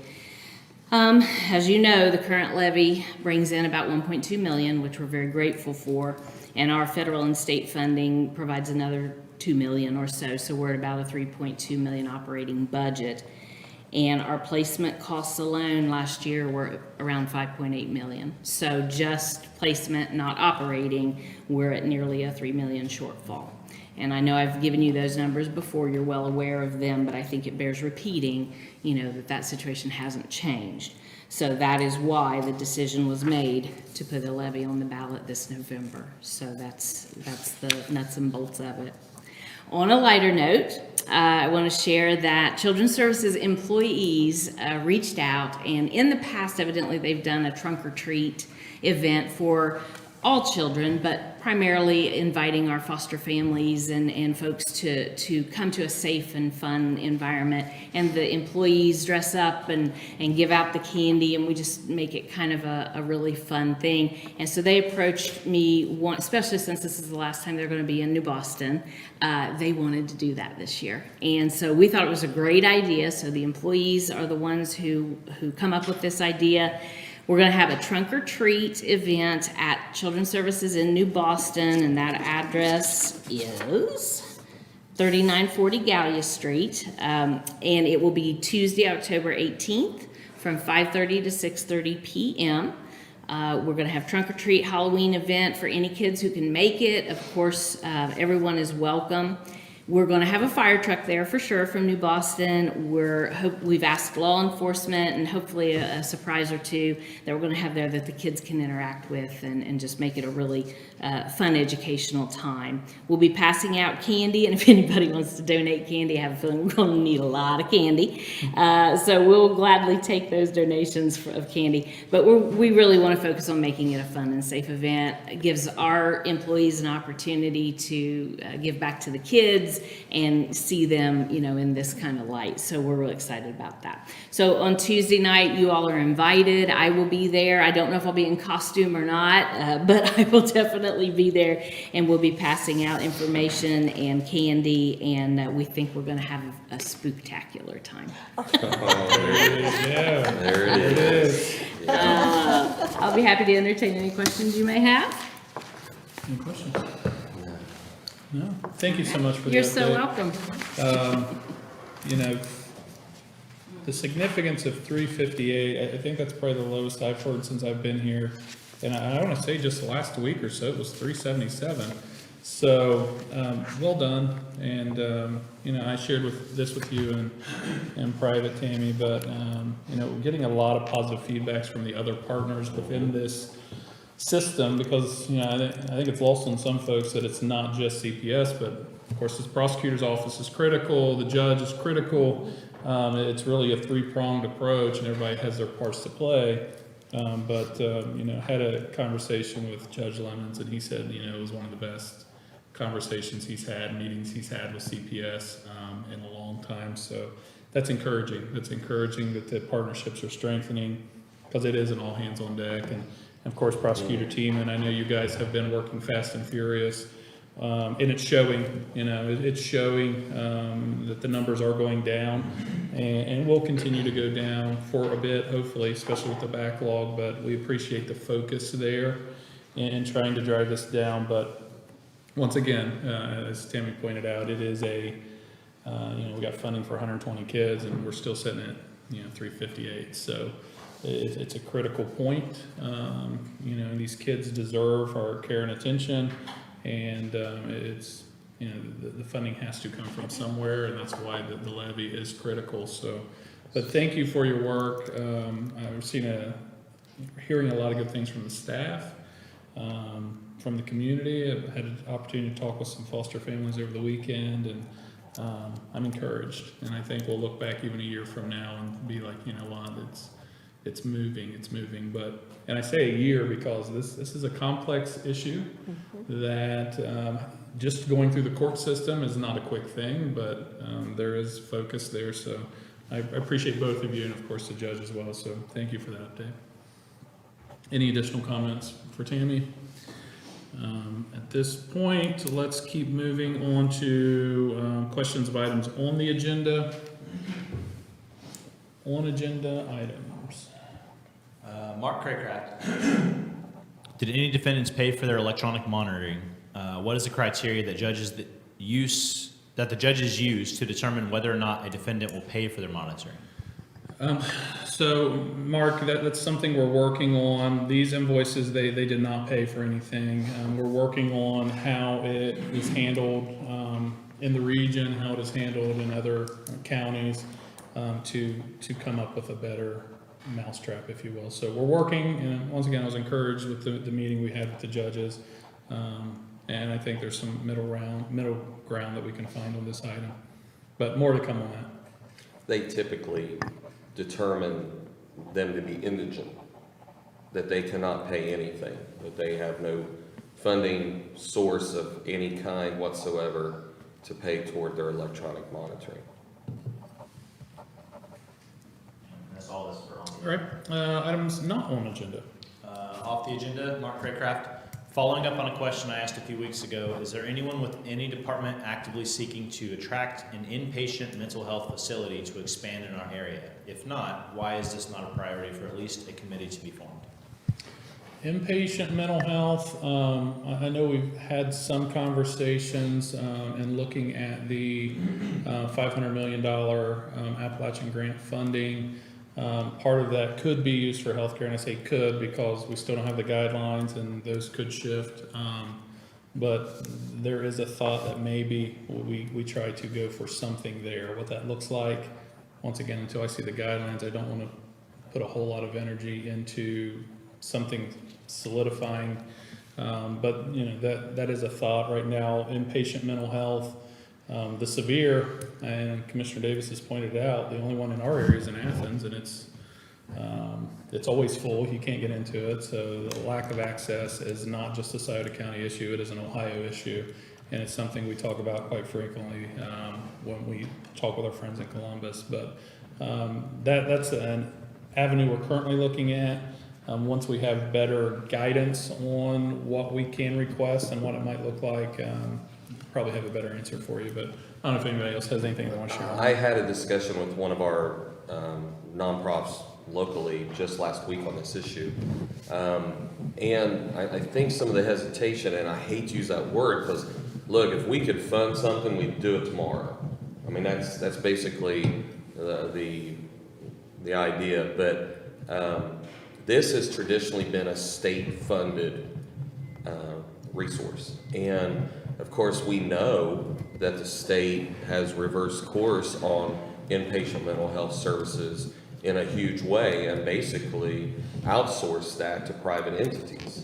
As you know, the current levy brings in about $1.2 million, which we're very grateful for. And our federal and state funding provides another $2 million or so. So we're at about a $3.2 million operating budget. And our placement costs alone last year were around $5.8 million. So just placement, not operating, we're at nearly a $3 million shortfall. And I know I've given you those numbers before, you're well aware of them, but I think it bears repeating, that situation hasn't changed. So that is why the decision was made to put the levy on the ballot this November. So that's the nuts and bolts of it. On a lighter note, I want to share that Children's Services employees reached out, and in the past, evidently, they've done a trunk or treat event for all children, but primarily inviting our foster families and folks to come to a safe and fun environment. And the employees dress up and give out the candy, and we just make it kind of a really fun thing. And so they approached me, especially since this is the last time they're going to be in New Boston. They wanted to do that this year. And so we thought it was a great idea. So the employees are the ones who come up with this idea. We're going to have a trunk or treat event at Children's Services in New Boston, and that address is 3940 Gallia Street, and it will be Tuesday, October 18th from 5:30 to 6:30 p.m. We're going to have trunk or treat Halloween event for any kids who can make it. Of course, everyone is welcome. We're going to have a fire truck there for sure from New Boston. We've asked law enforcement and hopefully a surprise or two that we're going to have there that the kids can interact with and just make it a really fun educational time. We'll be passing out candy, and if anybody wants to donate candy, I have a feeling we're going to need a lot of candy. So we'll gladly take those donations of candy. But we really want to focus on making it a fun and safe event. It gives our employees an opportunity to give back to the kids and see them, in this kind of light. So we're really excited about that. So on Tuesday night, you all are invited. I will be there. I don't know if I'll be in costume or not, but I will definitely be there, and we'll be passing out information and candy, and we think we're going to have a spooktacular time. Oh, there it is. Yeah. There it is. Yeah. I'll be happy to entertain any questions you may have. Any questions? No. Thank you so much for the You're so update. welcome. The significance of 358, I think that's probably the lowest I've heard since I've been here. And I want to say just last week or so, it was 377. So, well done. And, I shared this with you in private, Tammy, but, getting a lot of positive feedbacks from the other partners within this system, because, I think it's lost on some folks that it's not just CPS, but of course this prosecutor's office is critical, the judge is critical. It's really a three-pronged approach, and everybody has their parts to play. Had a conversation with Judge Lemons, and he said, it was one of the best conversations meetings he's had with CPS in a long time. So that's encouraging. That's encouraging that the partnerships are strengthening, because it is an all hands on deck. And of course, prosecutor team, and I know you guys have been working fast and furious, and it's showing, it's showing that the numbers are going down, and will continue to go down for a bit, hopefully, especially with the backlog, but we appreciate the focus there in trying to drive this down. But once again, as Tammy pointed out, it is we got funding for 120 kids, and we're still sitting at, 358. So it's a critical point. These kids deserve our care and attention, and it's, the funding has to come from somewhere, and that's why the levy is critical. So, but thank you for your work. I've hearing a lot of good things from the staff, from the community. I've had an opportunity to talk with some foster families over the weekend, and I'm encouraged. And I think we'll look back even a year from now and be like, what, it's moving. But, and I say a year because this is a complex issue that just going through the court system is not a quick thing, but there is focus there. So I appreciate both of you, and of course the judge as well. So thank you for that update. Any additional comments for Tammy? At this point, let's keep moving on to questions of items on the agenda. On agenda items. Mark Craycraft. Did any defendants pay for their electronic monitoring? What is the criteria that the judges use to determine whether or not a defendant will pay for their monitoring? So, Mark, that's something we're working on. These invoices, they did not pay for anything. We're working on how it is handled in the region, how it is handled in other counties, to come up with a better mousetrap, if you will. So we're working, and once again, I was encouraged with the meeting we had with the judges, and I think there's some middle ground that we can find on this item, but more to come on that. They typically determine them to be indigent, that they cannot pay anything, that they have no funding source of any kind whatsoever to pay toward their electronic monitoring. That's all this for on All right, items not on agenda. Off the agenda, Mark Craycraft. Following up on a question I asked a few weeks ago, is there anyone with any department actively seeking to attract an inpatient mental health facility to expand in our area? If not, why is this not a priority for at least a committee to be formed? Inpatient mental health, I know we've had some conversations and looking at the $500 million Appalachian grant funding. Part of that could be used for healthcare, and I say could because we still don't have the guidelines, and those could shift. But there is a thought that maybe we try to go for something there. What that looks like, once again, until I see the guidelines, I don't want to put a whole lot of energy into something solidifying. But, you know, that is a thought right now. Inpatient mental health, the severe, and Commissioner Davis has pointed out, the only one in our area is in Athens, and it's always full. You can't get into it. So the lack of access is not just a Scioto County issue. It is an Ohio issue. And it's something we talk about quite frequently when we talk with our friends in Columbus. But that's an avenue we're currently looking at. Once we have better guidance on what we can request and what it might look like, probably have a better answer for you. But I don't know if anybody else has anything they want to share. I had a discussion with one of our nonprofits locally just last week on this issue. And I think some of the hesitation, and I hate to use that word, because look, if we could fund something, we'd do it tomorrow. I mean, that's basically the idea. But this has traditionally been a state-funded resource. And of course, we know that the state has reversed course on inpatient mental health services in a huge way and basically outsourced that to private entities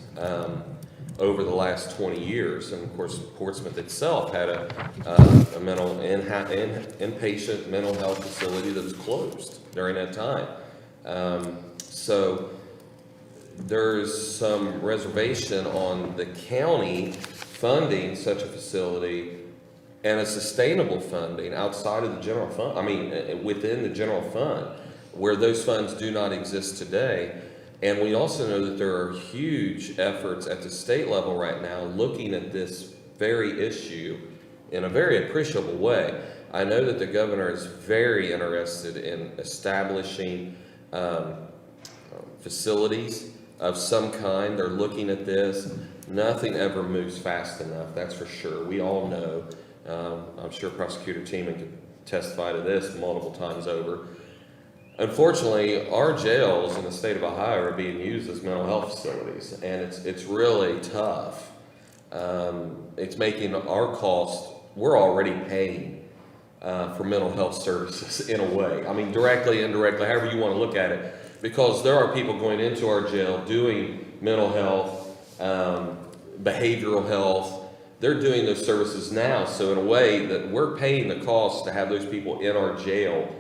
over the last 20 years. And of course, Portsmouth itself had a inpatient mental health facility that was closed during that time. So there's some reservation on the county funding such a facility and a sustainable funding outside of the general fund, within the general fund, where those funds do not exist today. And we also know that there are huge efforts at the state level right now looking at this very issue in a very appreciable way. I know that the governor is very interested in establishing facilities of some kind. They're looking at this. Nothing ever moves fast enough, that's for sure. We all know. I'm sure Prosecutor Teeman could testify to this multiple times over. Unfortunately, our jails in the state of Ohio are being used as mental health facilities, and it's really tough. It's making our cost, we're already paying for mental health services in a way. I mean, directly, indirectly, however you want to look at it, because there are people going into our jail doing mental health, behavioral health. They're doing those services now, so in a way that we're paying the cost to have those people in our jail,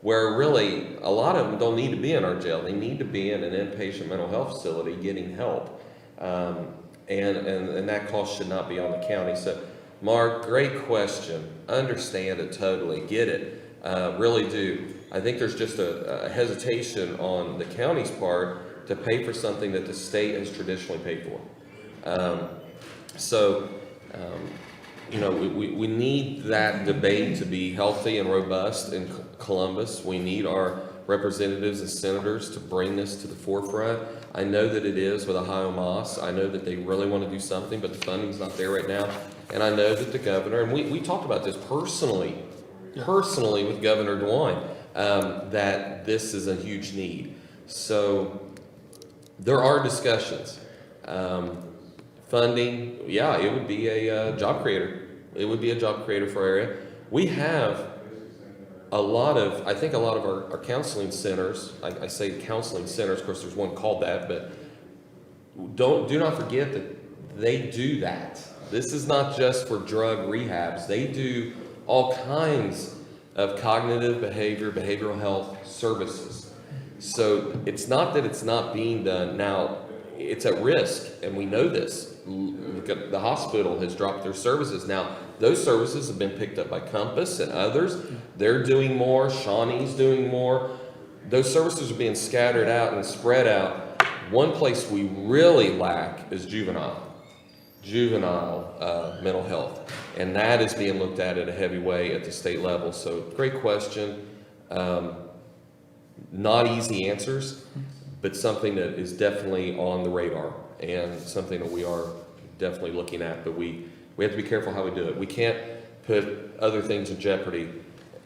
where really a lot of them don't need to be in our jail. They need to be in an inpatient mental health facility getting help. And that cost should not be on the county. So, Mark, great question. Understand it totally. Get it. Really do. I think there's just a hesitation on the county's part to pay for something that the state has traditionally paid for. We need that debate to be healthy and robust in Columbus. We need our representatives and senators to bring this to the forefront. I know that it is with Ohio Moss. I know that they really want to do something, but the funding's not there right now. And I know that the governor, and we talked about this personally with Governor DeWine, that this is a huge need. So there are discussions. Funding, yeah, it would be a job creator. It would be a job creator for our area. We have a lot of our counseling centers, I say counseling centers, of course there's one called that, but do not forget that they do that. This is not just for drug rehabs. They do all kinds of cognitive behavioral health services. So it's not that it's not being done. Now, it's at risk, and we know this. The hospital has dropped their services. Now, those services have been picked up by Compass and others. They're doing more. Shawnee's doing more. Those services are being scattered out and spread out. One place we really lack is juvenile mental health, and that is being looked at in a heavy way at the state level. So, great question. Not easy answers, but something that is definitely on the radar and something that we are definitely looking at, but we have to be careful how we do it. We can't put other things in jeopardy,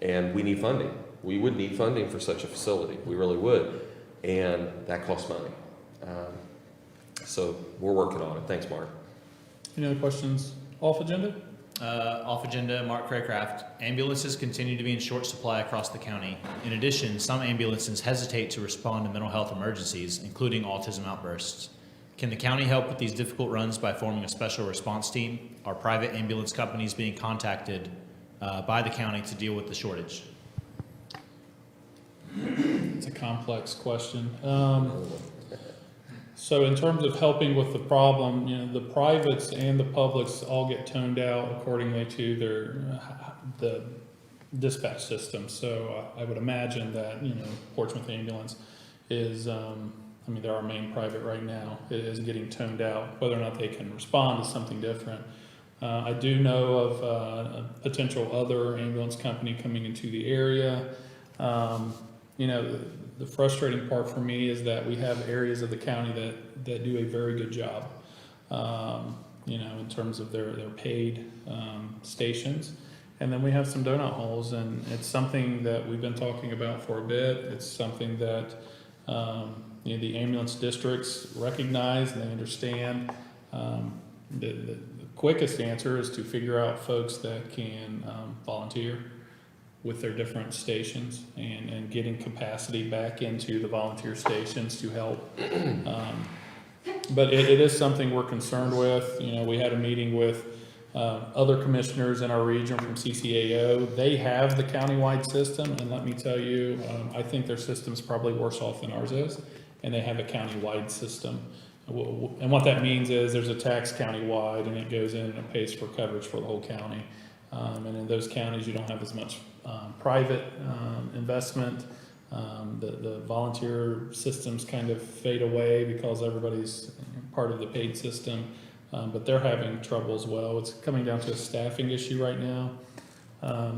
and we need funding. We would need funding for such a facility. We really would, and that costs money. So we're working on it. Thanks, Mark. Any other questions off agenda? Off agenda, Mark Craycraft. Ambulances continue to be in short supply across the county. In addition, some ambulances hesitate to respond to mental health emergencies, including autism outbursts. Can the county help with these difficult runs by forming a special response team? Are private ambulance companies being contacted by the county to deal with the shortage? It's a complex question. So in terms of helping with the problem, the privates and the publics all get toned out accordingly to the dispatch system. So I would imagine that, Portsmouth Ambulance is, they're our main private right now, is getting toned out. Whether or not they can respond is something different. I do know of a potential other ambulance company coming into the area. The frustrating part for me is that we have areas of the county that do a very good job, in terms of their paid stations. And then we have some donut holes, and it's something that we've been talking about for a bit. It's something that, the ambulance districts recognize and they understand. The quickest answer is to figure out folks that can volunteer with their different stations and getting capacity back into the volunteer stations to help. But it is something we're concerned with. We had a meeting with other commissioners in our region from CCAO. They have the countywide system, and let me tell you, I think their system's probably worse off than ours is, and they have a countywide system. And what that means is there's a tax countywide, and it goes in and it pays for coverage for the whole county. And in those counties, you don't have as much private investment. The volunteer systems kind of fade away because everybody's part of the paid system, but they're having trouble as well. It's coming down to a staffing issue right now.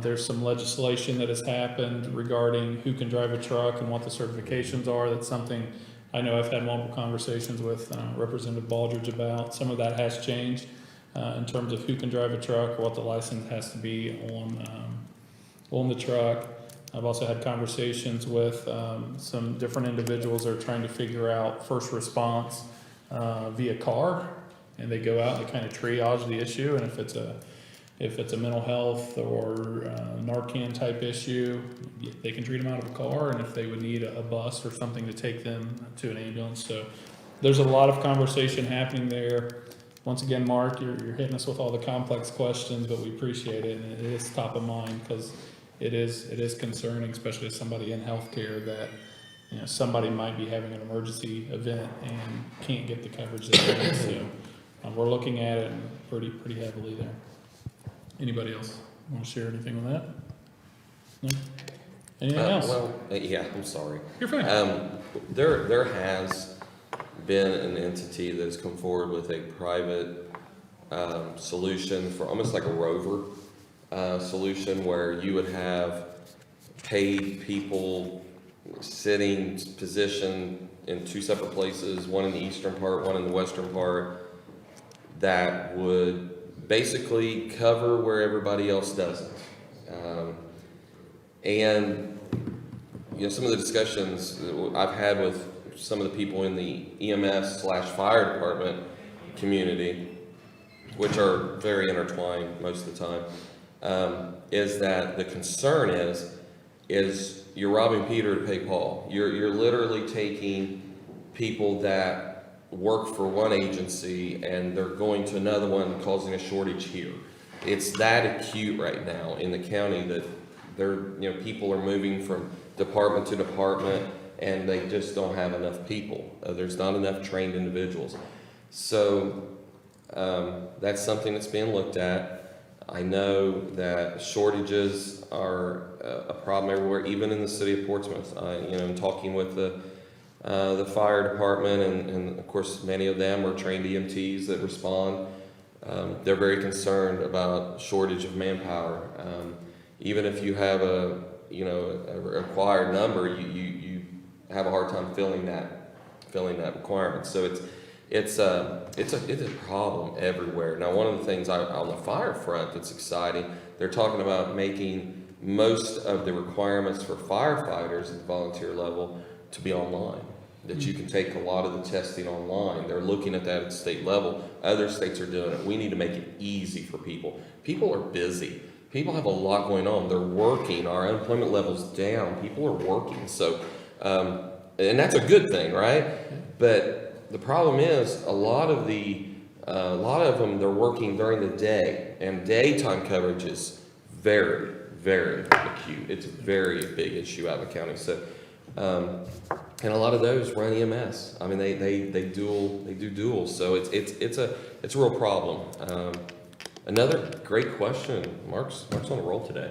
There's some legislation that has happened regarding who can drive a truck and what the certifications are. That's something I know I've had multiple conversations with Representative Baldridge about. Some of that has changed. In terms of who can drive a truck or what the license has to be on the truck. I've also had conversations with some different individuals that are trying to figure out first response via car, and they go out and they kind of triage the issue, and if it's a mental health or Narcan type issue, they can treat them out of a car, and if they would need a bus or something to take them to an ambulance. So there's a lot of conversation happening there. Once again, Mark, you're hitting us with all the complex questions, but we appreciate it, and it is top of mind because it is concerning, especially as somebody in healthcare, that somebody might be having an emergency event and can't get the coverage they need. So we're looking at it pretty heavily there. Anybody else want to share anything on that? No? Anything else? Yeah, I'm sorry. You're fine. There has been an entity that has come forward with a private solution for almost like a rover solution, where you would have paid people sitting positioned in two separate places, one in the eastern part, one in the western part, that would basically cover where everybody else doesn't. And some of the discussions I've had with some of the people in the EMS/fire department community, which are very intertwined most of the time, is that the concern is you're robbing Peter to pay Paul. You're literally taking people that work for one agency and they're going to another one, causing a shortage here. It's that acute right now in the county that people are moving from department to department, and they just don't have enough people. There's not enough trained individuals. So that's something that's being looked at. I know that shortages are a problem everywhere, even in the city of Portsmouth. I'm talking with the fire department, and of course many of them are trained EMTs that respond. They're very concerned about shortage of manpower. Even if you have a required number, you have a hard time filling that requirement. So it's a problem everywhere. Now, one of the things on the fire front that's exciting, they're talking about making most of the requirements for firefighters at the volunteer level to be online, that you can take a lot of the testing online. They're looking at that at state level. Other states are doing it. We need to make it easy for people. People are busy. People have a lot going on. They're working. Our unemployment level's down. People are working. So, and that's a good thing, right? But the problem is a lot of them, they're working during the day, and daytime coverage is very, very acute. It's a very big issue out in the county. So, and a lot of those run EMS. I mean, they do dual. So it's a real problem. Another great question. Mark's on a roll today.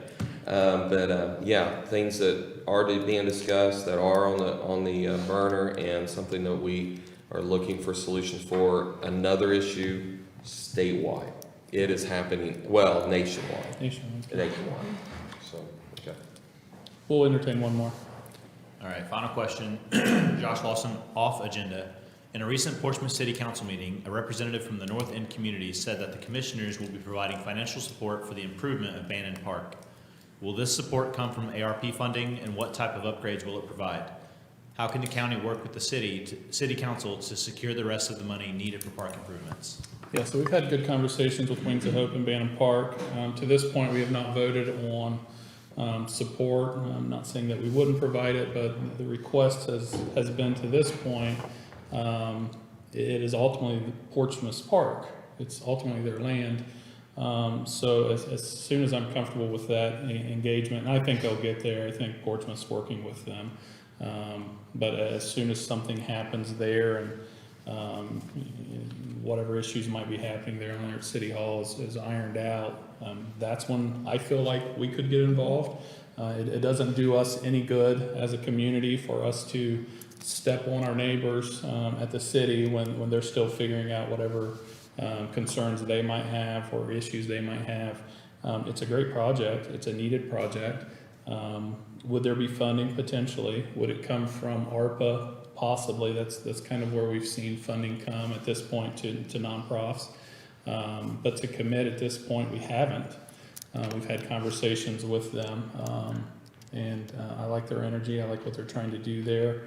Yeah, things that are being discussed, that are on the burner, and something that we are looking for solutions for. Another issue, statewide. It is happening, well, nationwide. Nationwide. So, okay. We'll entertain one more. All right, final question. Josh Lawson, off agenda. In a recent Portsmouth City Council meeting, a representative from the North End community said that the commissioners will be providing financial support for the improvement of Bannon Park. Will this support come from ARP funding, and what type of upgrades will it provide? How can the county work with the city council to secure the rest of the money needed for park improvements? Yeah, so we've had good conversations with Wings of Hope and Bannon Park. To this point, we have not voted on support. I'm not saying that we wouldn't provide it, but the request has been to this point. It is ultimately Portsmouth's park. It's ultimately their land. So as soon as I'm comfortable with that engagement, and I think they'll get there. I think Portsmouth's working with them. But as soon as something happens there, and whatever issues might be happening there at City Hall is ironed out, that's when I feel like we could get involved. It doesn't do us any good as a community for us to step on our neighbors at the city when they're still figuring out whatever concerns they might have or issues they might have. It's a great project. It's a needed project. Would there be funding potentially? Would it come from ARPA? Possibly. That's kind of where we've seen funding come at this point to nonprofits. But to commit at this point, we haven't. We've had conversations with them, and I like their energy. I like what they're trying to do there.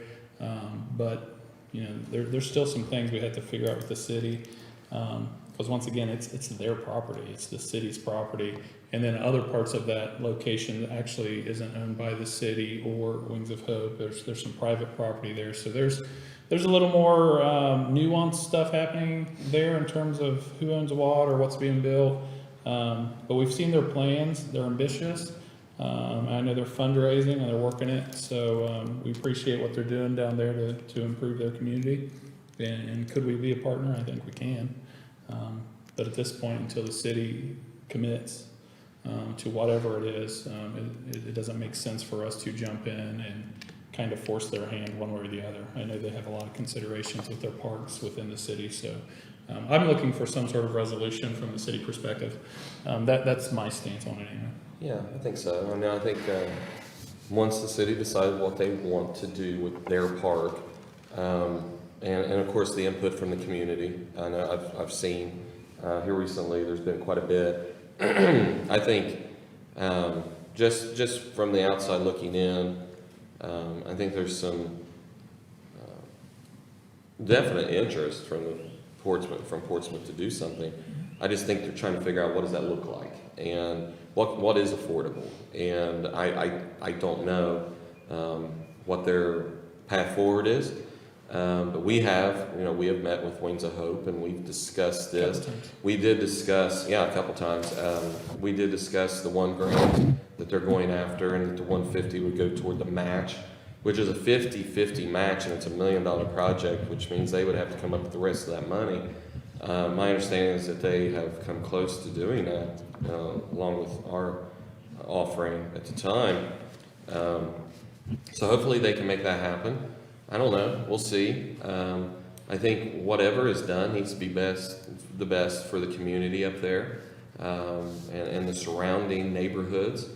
But you know, there's still some things we have to figure out with the city, because once again, it's their property. It's the city's property, and then other parts of that location actually isn't owned by the city or Wings of Hope. There's some private property there, so there's a little more nuanced stuff happening there in terms of who owns what or what's being built. But we've seen their plans. They're ambitious. I know they're fundraising and they're working it, so we appreciate what they're doing down there to improve their community. And could we be a partner? I think we can. But at this point, until the city commits to whatever it is, it doesn't make sense for us to jump in and kind of force their hand one way or the other. I know they have a lot of considerations with their parks within the city, so I'm looking for some sort of resolution from the city perspective. That's my stance on it anyway. Yeah, I think so. I mean, I think once the city decides what they want to do with their park, and of course the input from the community, I know I've seen here recently, there's been quite a bit. I think just from the outside looking in, I think there's some definite interest from Portsmouth to do something. I just think they're trying to figure out what does that look like and what is affordable. And I don't know what their path forward is. But we have met with Wings of Hope and we've discussed this. We did discuss, a couple times. We did discuss the one grant that they're going after, and that the 150 would go toward the match, which is a 50-50 match, and it's $1 million project, which means they would have to come up with the rest of that money. My understanding is that they have come close to doing that, along with our offering at the time. So hopefully they can make that happen. I don't know. We'll see. I think whatever is done needs to be the best for the community up there, and the surrounding neighborhoods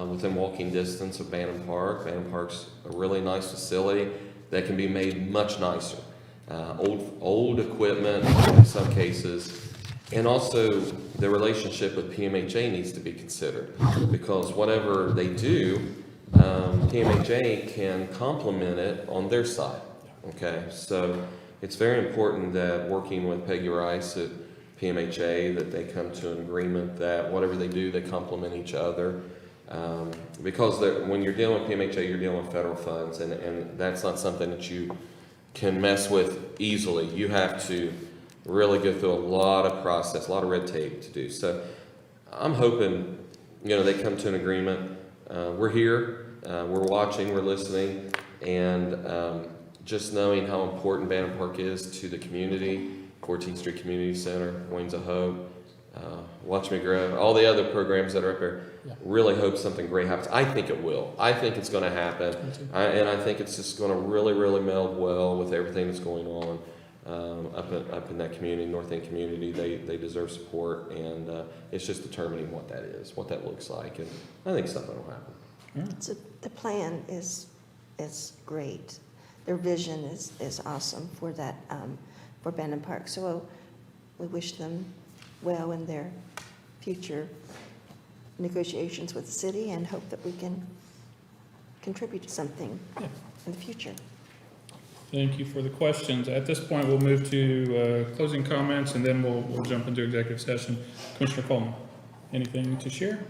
within walking distance of Bannon Park. Bannon Park's a really nice facility that can be made much nicer. Old equipment in some cases, and also the relationship with PMHA needs to be considered, because whatever they do, PMHA can complement it on their side. Okay, so it's very important that working with Peggy Rice at PMHA, that they come to an agreement that whatever they do, they complement each other. Because when you're dealing with PMHA, you're dealing with federal funds, and that's not something that you can mess with easily. You have to really go through a lot of process, a lot of red tape to do. So I'm hoping, they come to an agreement. We're here, we're watching, we're listening, and just knowing how important Bannon Park is to the community, 14th Street Community Center, Wings of Hope, Watch Me Grow, all the other programs that are up there. Yeah. Really hope something great happens. I think it will. I think it's going to happen. And I think it's just going to really, really meld well with everything that's going on up in that community, North End community. They deserve support, and it's just determining what that is, what that looks like, and I think something will happen. So the plan is great. Their vision is awesome for that, for Bannon Park. So we wish them well in their future negotiations with the city, and hope that we can contribute to something Yeah. in the future. Thank you for the questions. At this point, we'll move to closing comments, and then we'll jump into executive session. Commissioner Coleman, anything to share?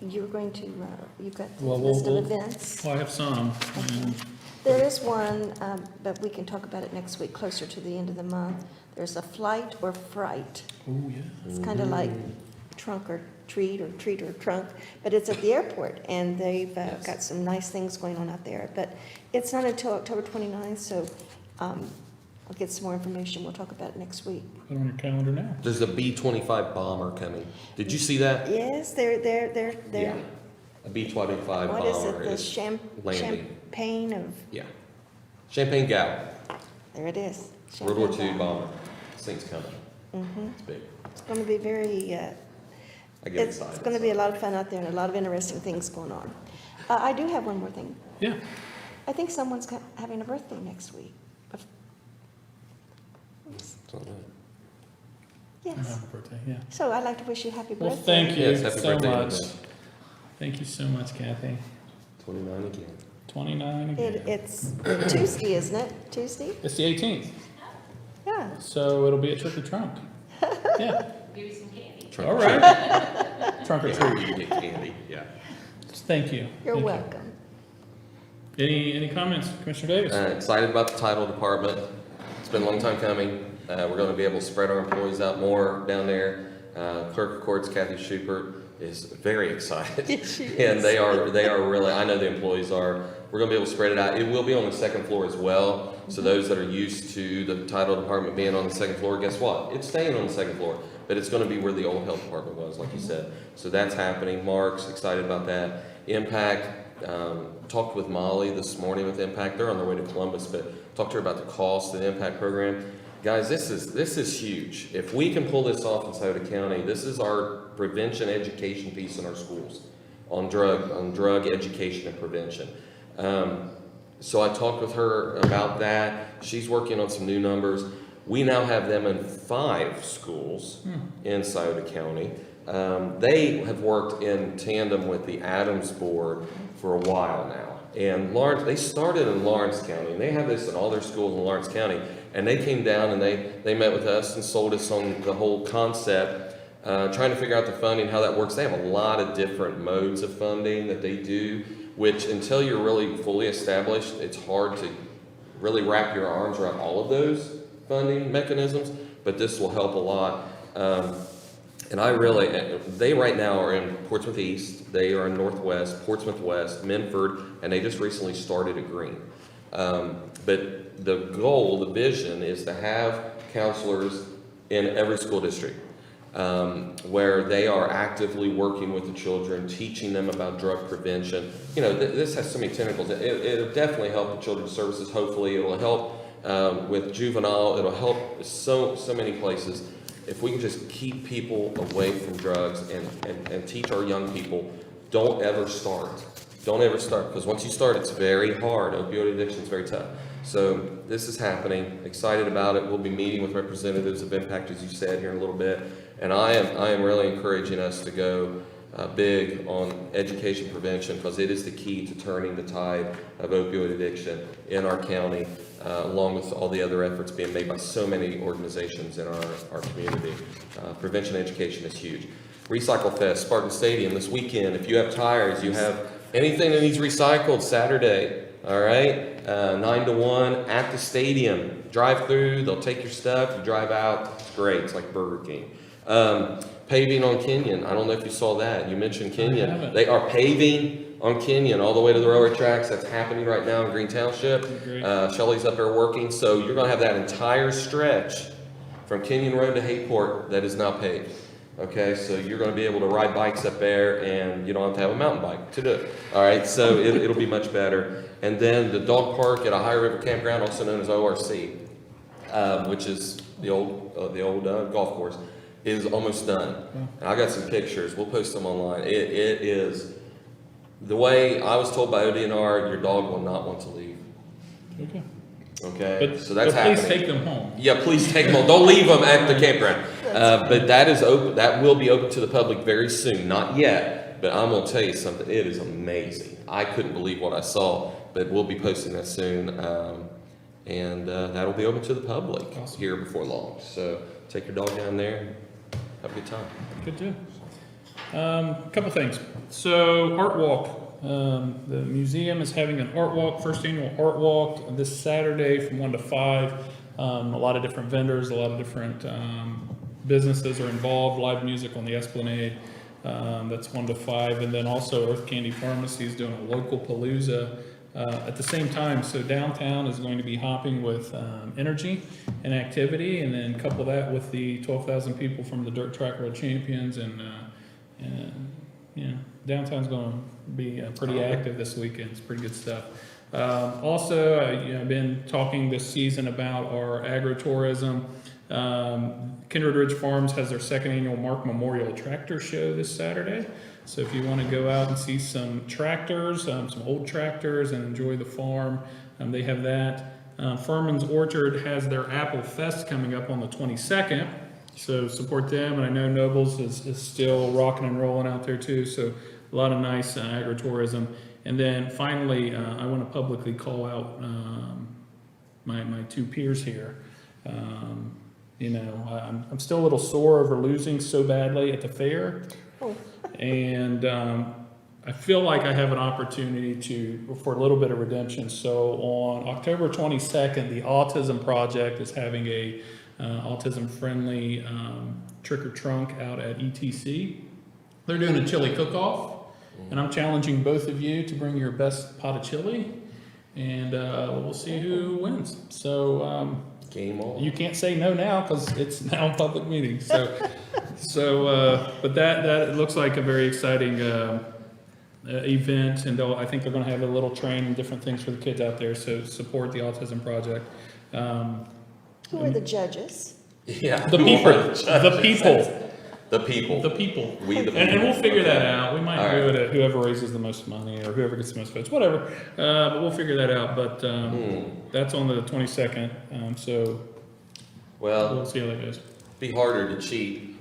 You're going to, you've got the Well, list of we'll- events. Well, I have some. and- There is one, but we can talk about it next week, closer to the end of the month. There's a flight or fright. Oh, yeah. It's kind of like trunk or treat or trunk, but it's at the airport, and they've got some nice things going on out there. But it's not until October 29th, so I'll get some more information. We'll talk about it next week. Put it on your calendar now. There's a B-25 bomber coming. Did you see that? Yes, they're, Yeah. A B-25 what is bomber it, the is landing. champagne of, Yeah. Champagne Gallery, there it is. World War II Champagne bomber. This thing's coming. Mm-hmm. It's big. It's going to be very, I get it's excited. going to be a lot of fun out there, and a lot of interesting things going on. I do have one more thing. Yeah. I think someone's having a birthday next week. Something like I Yes. have a birthday, yeah. So I'd like to wish you a happy birthday. Well, thank you Yes, happy so birthday, much. Linda. Thank you so much, Kathy. that. 29 again. 29 again. It's Tuesday, isn't it? Tuesday? It's the 18th, Yeah. so it'll be a trick or trunk. Yeah, Trunk all or treat. right. Trunk or Yeah, treat. you get candy, yeah. Thank you. You're Thank you. welcome. Any comments, Commissioner Davis? Excited about the title department. It's been a long time coming. We're going to be able to spread our employees out more down there. Clerk of Courts Kathy Schubert is very excited. Yes, she And is. they are really, I know the employees are. We're going to be able to spread it out. It will be on the second floor as well. So those that are used to the title department being on the second floor, guess what? It's staying on the second floor, but it's going to be where the old health department was, like you said. So that's happening. Mark's excited about that. Impact, talked with Molly this morning with Impact. They're on their way to Columbus, but talked to her about the cost of the Impact program. Guys, this is huge. If we can pull this off in Scioto County, this is our prevention education piece in our schools on drug education and prevention. So I talked with her about that. She's working on some new numbers. We now have them in 5 schools in Scioto County. They have worked in tandem with the Adams Board for a while now. And they started in Lawrence County, and they have this in all their schools in Lawrence County. And they came down and they met with us and sold us on the whole concept, trying to figure out the funding, how that works. They have a lot of different modes of funding that they do, which until you're really fully established, it's hard to really wrap your arms around all of those funding mechanisms, but this will help a lot. And they right now are in Portsmouth East, they are in Northwest, Portsmouth West, Minford, and they just recently started at Green. But the goal, the vision is to have counselors in every school district, where they are actively working with the children, teaching them about drug prevention. This has so many tentacles. It'll definitely help the children's services. Hopefully it'll help with juvenile. It'll help so many places. If we can just keep people away from drugs and teach our young people, don't ever start. Don't ever start, because once you start, it's very hard. Opioid addiction is very tough. So this is happening. Excited about it. We'll be meeting with representatives of Impact, as you said, here in a little bit. And I am really encouraging us to go big on education prevention because it is the key to turning the tide of opioid addiction in our county, along with all the other efforts being made by so many organizations in our community. Prevention education is huge. Recycle Fest, Spartan Stadium this weekend. If you have tires, you have anything that needs recycled, Saturday, all right? 9 to 1 at the stadium. Drive through, they'll take your stuff, you drive out. It's great, it's like Burger King. Paving on Kenyon, I don't know if you saw that. You mentioned Kenyon. haven't. They are paving on Kenyon all the way to the railroad tracks. That's happening right now in Green Township. Great. Shelley's up there working, so you're gonna have that entire stretch from Kenyon Road to Hayport that is now paved. Okay, so you're gonna be able to ride bikes up there and you don't have to have a mountain bike to do it. All right, so it'll be much better. And then the dog park at Ohio River Campground, also known as ORC, which is the old golf course, is almost done. And I got some pictures. We'll post them online. It is the way I was told by ODNR. Your dog will not want to leave. Okay. Okay, But, so that's but please happening. take them home. Yeah, please take them home. Don't leave them at the campground. But that is open. That will be open to the public very soon. Not yet, but I'm gonna tell you something. It is amazing. I couldn't believe what I saw. But we'll be posting that soon, and that'll be open to the public Awesome. here before long. So take your dog down there. And have a good time. Good deal. A couple things. So Art Walk, the museum is having an art walk, first annual art walk this Saturday from 1 to 5. A lot of different vendors, a lot of different businesses are involved, live music on the Esplanade. That's 1 to 5. And then also Earth Candy Pharmacy is doing a local palooza at the same time. So downtown is going to be hopping with energy and activity, and then couple that with the 12,000 people from the Dirt Track World Champions, and yeah, downtown's going to be pretty active this weekend. It's pretty good stuff. Also, I've been talking this season about our agritourism. Kindred Ridge Farms has their second annual Mark Memorial Tractor Show this Saturday. So if you want to go out and see some tractors, some old tractors, and enjoy the farm, they have that. Furman's Orchard has their Apple Fest coming up on the 22nd. So support them, and I know Nobles is still rocking and rolling out there too. So a lot of nice agritourism. And then finally, I want to publicly call out my two peers here. I'm still a little sore over losing so badly at the fair. Oh. And I feel like I have an opportunity for a little bit of redemption. So on October 22nd, the Autism Project is having a autism-friendly trick or trunk out at ETC. They're doing a chili cook-off, and I'm challenging both of you to bring your best pot of chili, and we'll see who wins. So Game on. you can't say no now because it's now a public meeting. But that looks like a very exciting event, and I think they're going to have a little train and different things for the kids out there. So support the Autism Project. Who are the judges? Yeah. The people, the people, The people. the people. We the people. And we'll figure that out. We might All do right. it at whoever raises the most money or whoever gets the most votes, whatever. But we'll figure that out. But that's on the 22nd. So Well, we'll see how that goes. be harder to cheat.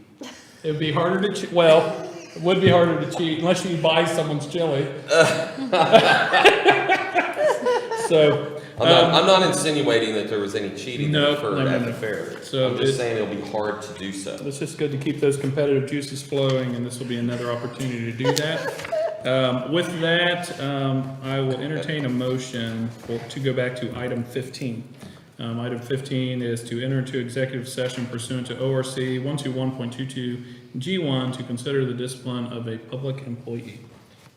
It would be harder to cheat. Well, it would be harder to cheat unless you buy someone's chili. So I'm not insinuating that there was any cheating No, that occurred no, at no. the fair. So I'm just saying it'll be hard to do so. it's just good to keep those competitive juices flowing, and this will be another opportunity to do that. With that, I will entertain a motion to go back to item 15. Item 15 is to enter into executive session pursuant to ORC 121.22 G1 to consider the discipline of a public employee.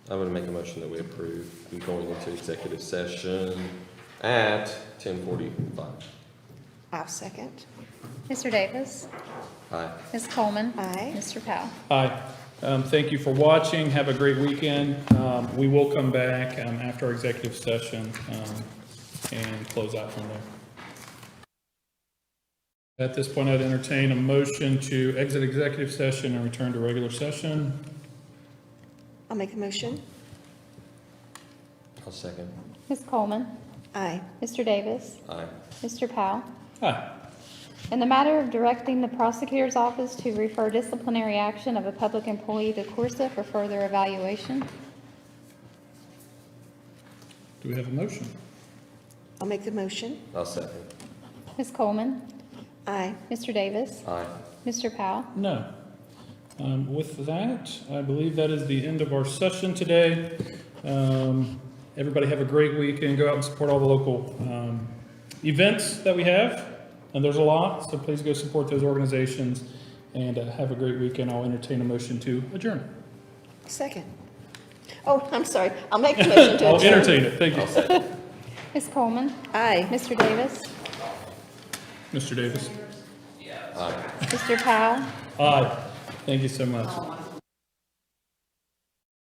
I'm going to make a motion that we approve going into executive session at 10:45. I'll second. Mr. Davis? Aye. Ms. Coleman? Aye. Mr. Powell? Hi, thank you for watching. Have a great weekend. We will come back after our executive session and close out from there. At this point, I'd entertain a motion to exit executive session and return to regular session. I'll make a motion. I'll second. Ms. Coleman? Aye. Mr. Davis? Aye. Mr. Powell? Hi. In the matter of directing the prosecutor's office to refer disciplinary action of a public employee to Corsa for further evaluation. Do we have a motion? I'll make the motion. I'll second. Ms. Coleman, Aye. Mr. Davis, Aye. Mr. Powell. No. With that, I believe that is the end of our session today. Everybody have a great weekend. Go out and support all the local events that we have. And there's a lot, so please go support those organizations. And have a great weekend. I'll entertain a motion to adjourn. Second. Oh, I'm sorry. I'll make the motion to I'll adjourn. entertain it. Thank you. Ms. Coleman, Aye. Mr. Davis, Mr. Davis. Aye. Mr. Powell. Aye. Thank you so much.